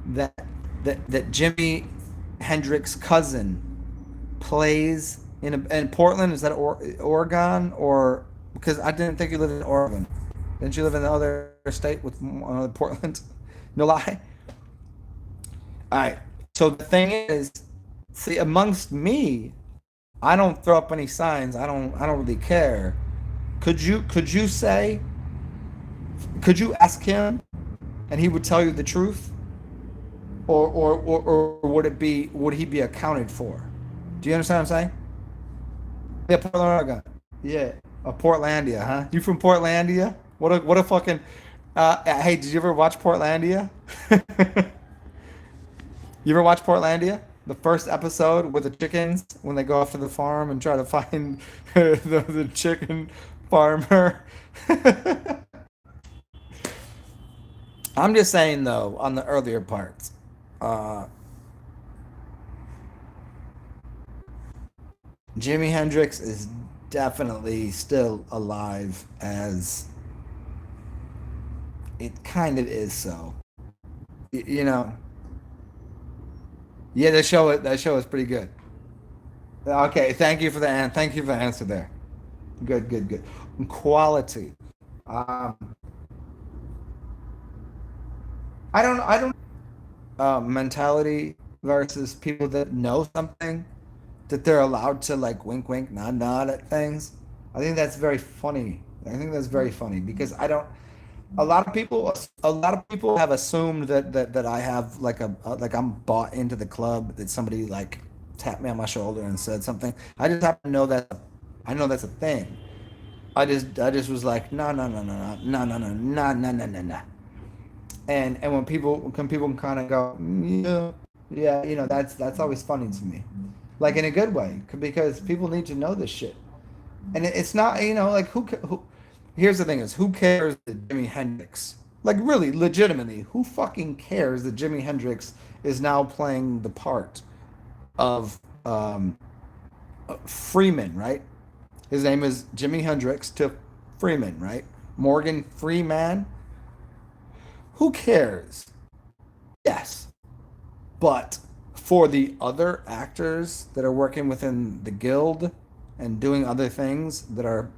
that that Jimi Hendrix cousin plays in Portland. Is that Oregon or because I didn't think you lived in Oregon? Didn't you live in the other state with Portland? No lie. All right. So the thing is, see, amongst me, I don't throw up any signs. I don't really care. Could you say? Could you ask him, and he would tell you the truth, or would he be accounted for? Do you understand what I'm saying? Yeah, Portland, Oregon. Yeah, Portlandia, huh? You from Portlandia? What a fucking. Hey, did you ever watch Portlandia? You ever watch Portlandia? The first episode with the chickens when they go off to the farm and try to find the chicken farmer. I'm just saying though, on the earlier parts, uh, Jimi Hendrix is definitely still alive as it kind of is so. You know, yeah, that show is pretty good. Okay, thank you for the answer there. Good, good, good. Quality. Um, I don't mentality versus people that know something that they're allowed to like wink wink nod nod at things. I think that's very funny. I think that's very funny because I don't a lot of people have assumed that I have like like I'm bought into the club that somebody like tapped me on my shoulder and said something. I just happen to know that I know that's a thing. I just was like no no no no no no no no no no no no. And when people can kind of go yeah yeah that's always funny to me, like in a good way because people need to know this shit. And it's not like who. Here's the thing: is who cares that Jimi Hendrix, like really, legitimately, who fucking cares that Jimi Hendrix is now playing the part of Freeman, right? His name is Jimi Hendrix to Freeman, right? Morgan Freeman. Who cares? Yes, but for the other actors that are working within the guild and doing other things that are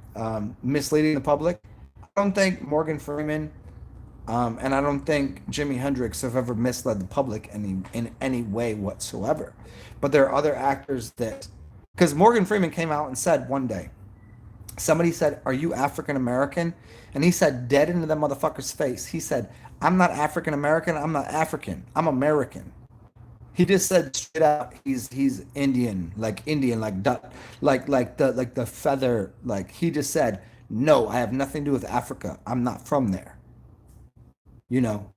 misleading the public, I don't think Morgan Freeman and I don't think Jimi Hendrix have ever misled the public in any way whatsoever. But there are other actors that, because Morgan Freeman came out and said one day, somebody said, "Are you African American?" And he said, dead into the motherfucker's face, he said, "I'm not African American. I'm not African. I'm American." He just said straight out he's Indian, like the feather. Like he just said, no, I have nothing to do with Africa. I'm not from there. You know,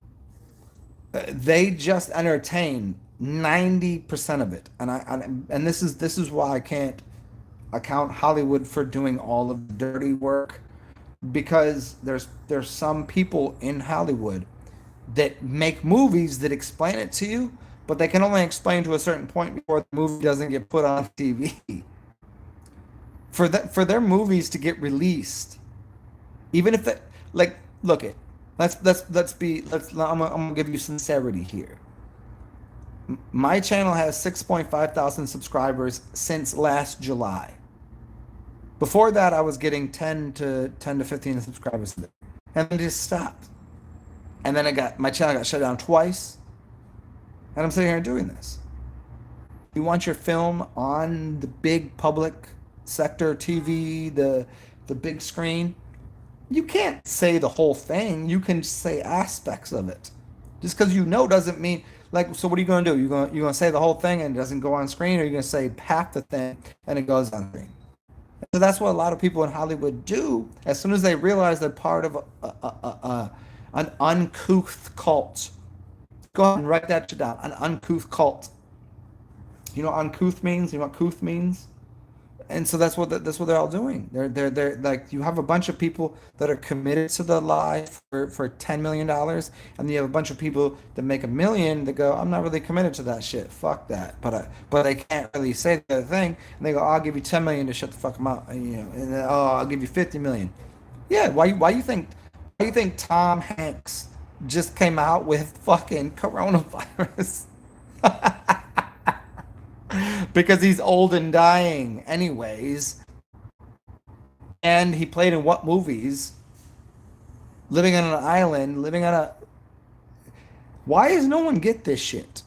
they just entertain 90% of it, and this is why I can't account Hollywood for doing all of the dirty work, because there's some people in Hollywood that make movies that explain it to you, but they can only explain to a certain point before the movie doesn't get put on TV. For their movies to get released, even if it, like, look it, I'm gonna give you sincerity here. My channel has 6.5 thousand subscribers since last July. Before that, I was getting 10 to 15 subscribers a day, and then it just stopped. And then my channel got shut down twice, and I'm sitting here doing this. You want your film on the big public sector TV, the big screen? You can't say the whole thing. You can say aspects of it. Just because you know doesn't mean, like. So what are you going to do? You gonna say the whole thing and it doesn't go on screen, or you gonna say half the thing and it goes on screen? So that's what a lot of people in Hollywood do. As soon as they realize they're part of an uncouth cult. Go ahead and write that shit down. An uncouth cult. You know what uncouth means? You know what couth means? And so that's what they're all doing. They're like, you have a bunch of people that are committed to the lie for $10 million, and then you have a bunch of people that make 1 million that go, I'm not really committed to that shit. Fuck that. But they can't really say the other thing, and they go, I'll give you 10 million to shut the fuck them out, and, and then, oh, I'll give you 50 million. Yeah, why you think Tom Hanks just came out with fucking coronavirus? Because he's old and dying anyways. And he played in what movies? Living on an island, living on a. Why does no one get this shit?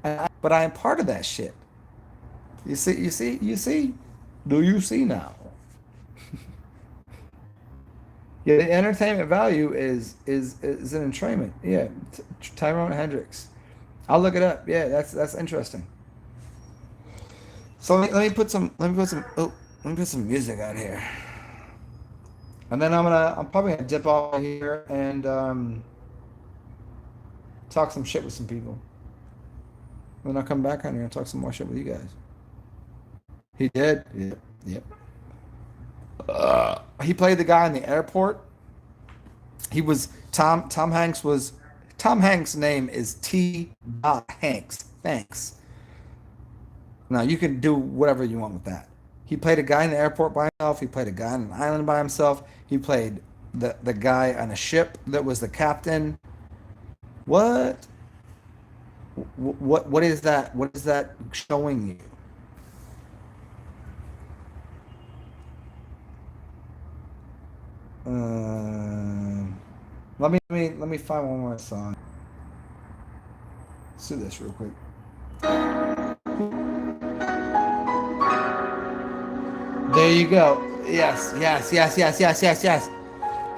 But I am part of that shit. You see? Do you see now? Yeah, the entertainment value is an entrainment. Yeah, Tyrone Hendricks. I'll look it up. Yeah, that's interesting. So let me put some music out here, and then I'm probably gonna dip off here and talk some shit with some people. Then I'll come back on here and talk some more shit with you guys. He did. Yep. Yep. He played the guy in the airport. He was Tom Hanks was Tom Hanks' name is T. Hanks. Thanks. Now you can do whatever you want with that. He played a guy in the airport by himself. He played a guy on an island by himself. He played the guy on a ship that was the captain. What? What is that? What is that showing you? Let me find one more song. Let's do this real quick. There you go. Yes.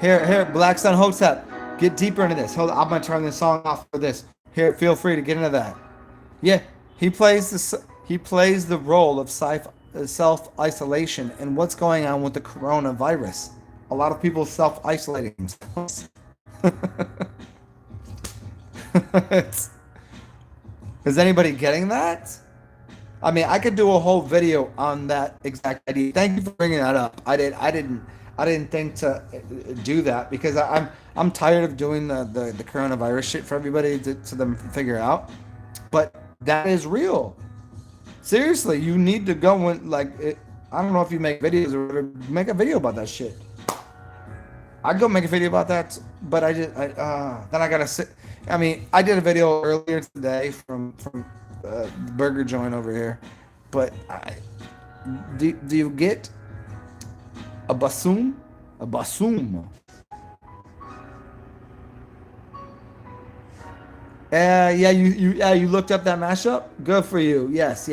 Here, Black Sun Hotep. Get deeper into this. Hold on, I'm gonna turn this song off for this. Here, feel free to get into that. Yeah, he plays the role of self isolation and what's going on with the coronavirus. A lot of people self isolating themselves. Is anybody getting that? I mean, I could do a whole video on that exact idea. Thank you for bringing that up. I didn't think to do that because I'm tired of doing the coronavirus shit for everybody to them figure out. But that is real. Seriously, you need to go and like it. I don't know if you make videos or whatever, make a video about that shit. I'd go make a video about that, but then I gotta sit. I mean, I did a video earlier today from the burger joint over here, but do you get a bassoon? A bassoon. You looked up that mashup. Good for you. Yes.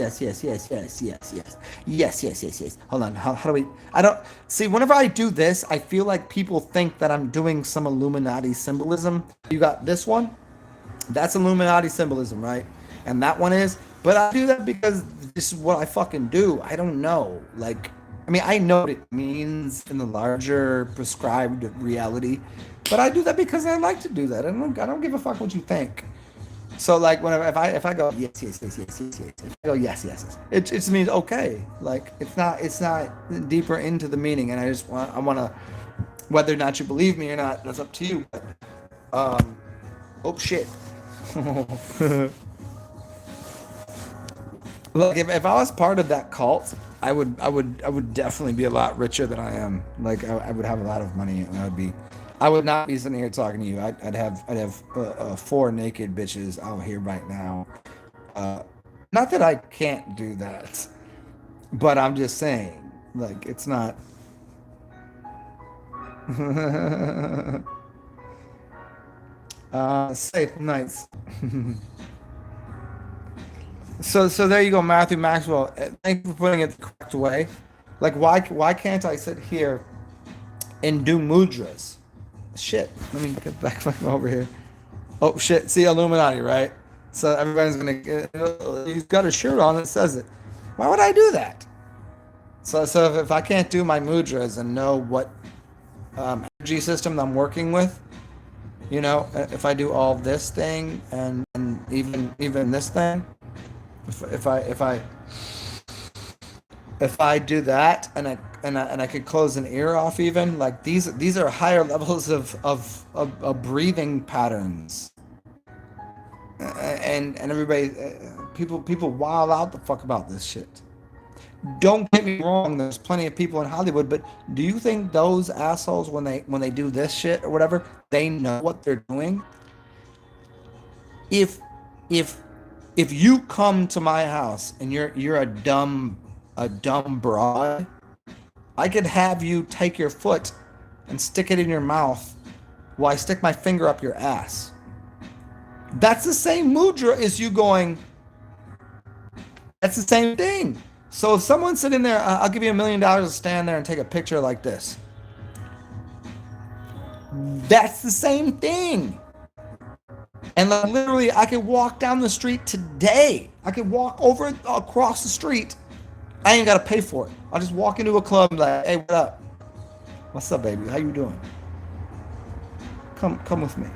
Hold on. How do we? I don't see. Whenever I do this, I feel like people think that I'm doing some Illuminati symbolism. You got this one. That's Illuminati symbolism, right? and that one is. But I do that because this is what I fucking do. I don't know. Like, I mean, I know what it means in the larger prescribed reality, but I do that because I like to do that. I don't give a fuck what you think. So like whenever if I go yes yes yes yes yes yes, if I go yes yes yes, it just means okay. Like it's not deeper into the meaning, and I want to, whether or not you believe me or not, that's up to you. But, um, oh shit. Look, if I was part of that cult, I would definitely be a lot richer than I am. Like I would have a lot of money, and I would not be sitting here talking to you. I'd have four naked bitches out here right now. Uh, Not that I can't do that, but I'm just saying, like it's not. Safe, nice. So there you go, Matthew Maxwell. Thank you for putting it the correct way. Like why can't I sit here and do mudras? Shit. Let me get back over here. Oh shit. See Illuminati, right? So everybody's gonna he's got a shirt on that says it. Why would I do that? So if I can't do my mudras and know what energy system I'm working with, if I do all this thing and even this thing, if I if I if I do that and I could close an ear off, even like these are higher levels of breathing patterns, and everybody, people wild out the fuck about this shit. Don't get me wrong, there's plenty of people in Hollywood, but do you think those assholes, when they do this shit or whatever, they know what they're doing? If if if you come to my house and you're a dumb broad, I could have you take your foot and stick it in your mouth while I stick my finger up your ass. That's the same mudra as you going. That's the same thing. So if someone's sitting there, I'll give you $1 million to stand there and take a picture like this. That's the same thing. And like, literally, I could walk down the street today. I could walk over across the street. I ain't gotta pay for it. I'll just walk into a club and be like, hey, what up? What's up, baby? How you doing? Come with me.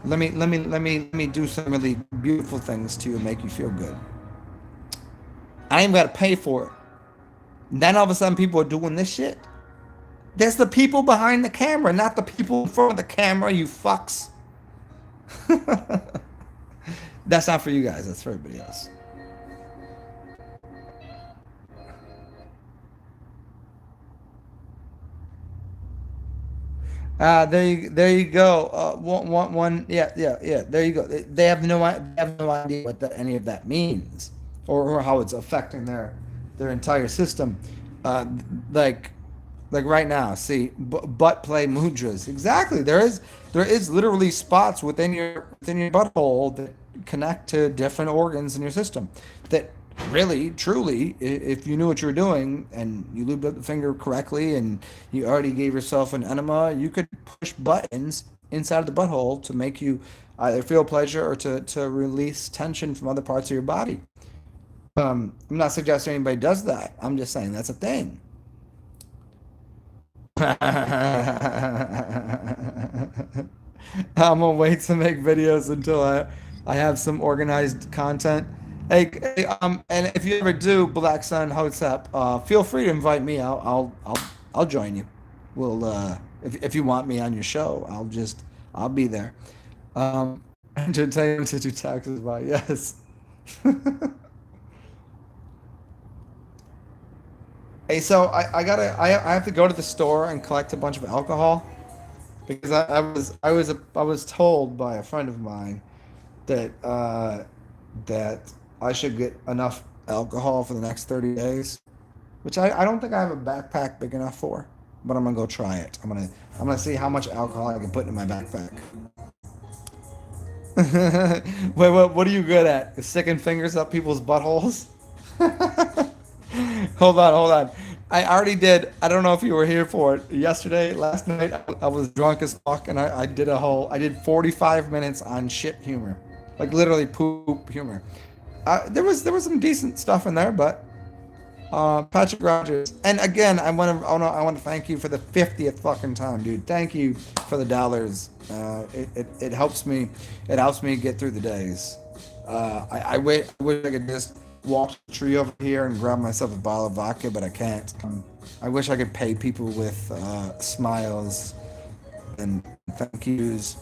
Let me do some really beautiful things to you and make you feel good. I ain't gotta pay for it. And then all of a sudden people are doing this shit. There's the people behind the camera, not the people in front of the camera, you fucks. That's not for you guys, that's for everybody else. There you go. Yeah, yeah, yeah. There you go. They have no idea what any of that means, or how it's affecting their entire system. Uh, like like right now, see, butt play mudras. Exactly. There is literally spots within your butthole that connect to different organs in your system. That really, truly, if you knew what you were doing and you lubed up the finger correctly and you already gave yourself an enema, you could push buttons inside of the butthole to make you either feel pleasure or to release tension from other parts of your body. I'm not suggesting anybody does that. I'm just saying that's a thing. I'm gonna wait to make videos until I have some organized content. And if you ever do Black Sun Hotep, feel free to invite me. I'll join you. We'll if you want me on your show, I'll be there. Entertainment to do taxes by, yes. Hey, so I have to go to the store and collect a bunch of alcohol because I was told by a friend of mine that that I should get enough alcohol for the next 30 days, which I don't think I have a backpack big enough for, but I'm gonna go try it. I'm gonna see how much alcohol I can put in my backpack. Wait, what are you good at? Sticking fingers up people's buttholes? Hold on. I already did. I don't know if you were here for it. Yesterday, last night, I was drunk as fuck, and I did 45 minutes on shit humor. like literally poop humor. There was some decent stuff in there, but Patrick Rogers. And again, I want to thank you for the 50th fucking time, dude. Thank you for the dollars. It helps me. It helps me get through the days. I wish I could just walk the tree over here and grab myself a bottle of vodka, but I can't. I wish I could pay people with smiles and thank yous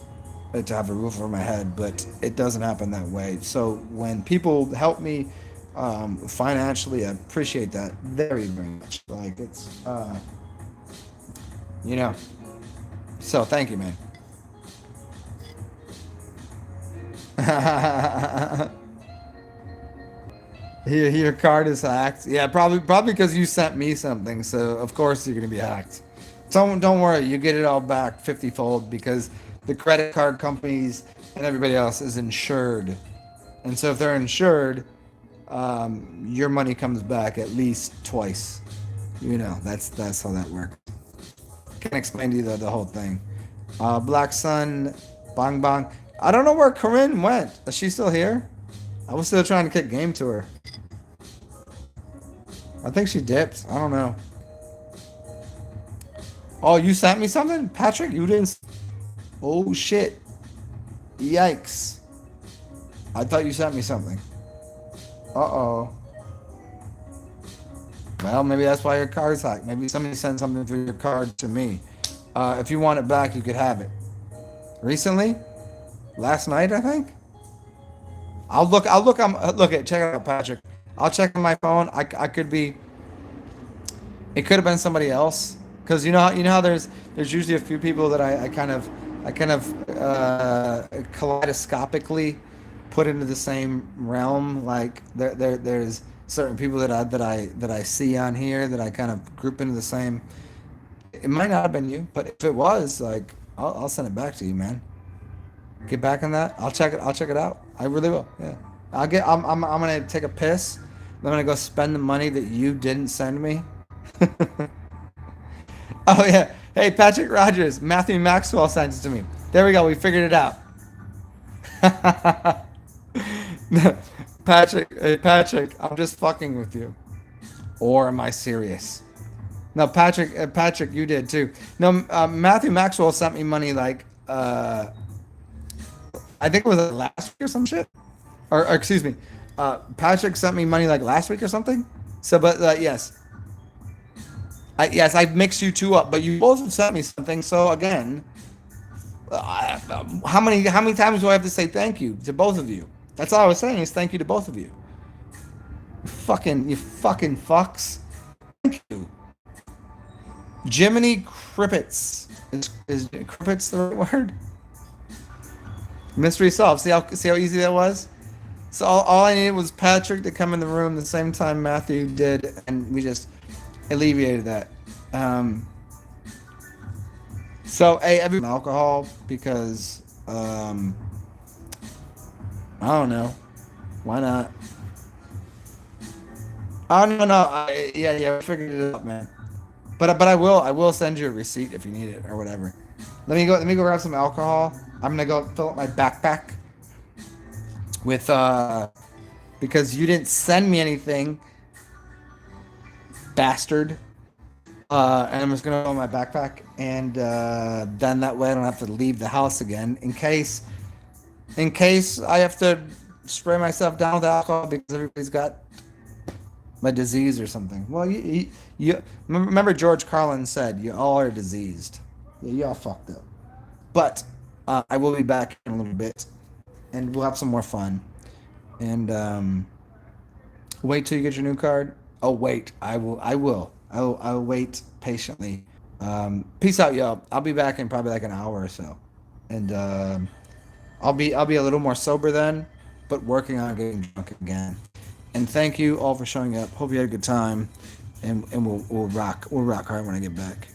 to have a roof over my head, but it doesn't happen that way. So when people help me financially, I appreciate that very, very much. Like it's, you know. So thank you, man. Your card is hacked. Yeah, probably because you sent me something. So of course you're gonna be hacked. Don't worry, you get it all back 50-fold because the credit card companies and everybody else is insured, and so if they're insured, your money comes back at least twice. That's how that works. Can't explain to you the whole thing. Black Sun, Bong Bong. I don't know where Corinne went. Is she still here? I was still trying to kick game to her. I think she dipped. I don't know. Oh, you sent me something, Patrick? You didn't. Oh shit! Yikes! I thought you sent me something. Uh oh. Well, maybe that's why your card's hacked. Maybe somebody sent something through your card to me. If you want it back, you could have it. Recently, last night, I think. I'll look. I'll look. Look at. Check it out, Patrick. I'll check on my phone. I could be. It could have been somebody else. Because you know how there's usually a few people that I kind of kaleidoscopically put into the same realm. Like there's certain people that I see on here that I kind of group into the same. It might not have been you, but if it was, like I'll send it back to you, man. Get back on that. I'll check it. I'll check it out. I really will. Yeah. I'm gonna take a piss. I'm gonna go spend the money that you didn't send me. Oh yeah. Hey, Patrick Rogers, Matthew Maxwell sent it to me. There we go. We figured it out. Patrick, hey Patrick, I'm just fucking with you. Or am I serious? No, Patrick, Patrick, you did too. No, Matthew Maxwell sent me money like I think it was last week or some shit. Or excuse me, Patrick sent me money like last week or something. So, but yes, yes, I mixed you two up, but you both have sent me something. So again, how many times do I have to say thank you to both of you? That's all I was saying is thank you to both of you. You fucking fucks. Thank you, Jiminy Crippets. Is Crippets the right word? Mystery solved. See how easy that was. So all I needed was Patrick to come in the room the same time Matthew did, and we just alleviated that. So hey, every alcohol because I don't know, why not? Oh no no, yeah, we figured it out, man. But I will send you a receipt if you need it or whatever. Let me go grab some alcohol. I'm gonna go fill up my backpack with because you didn't send me anything, bastard. And I'm just gonna fill my backpack, and then that way I don't have to leave the house again in case I have to spray myself down with alcohol because everybody's got my disease or something. Well, you remember George Carlin said you all are diseased. Yeah, you all fucked up. But I will be back in a little bit, and we'll have some more fun. And wait till you get your new card. Oh wait, I will. I'll wait patiently. Peace out, y'all. I'll be back in probably like an hour or so, and I'll be a little more sober then, but working on getting drunk again. And thank you all for showing up. Hope you had a good time, and we'll rock hard when I get back.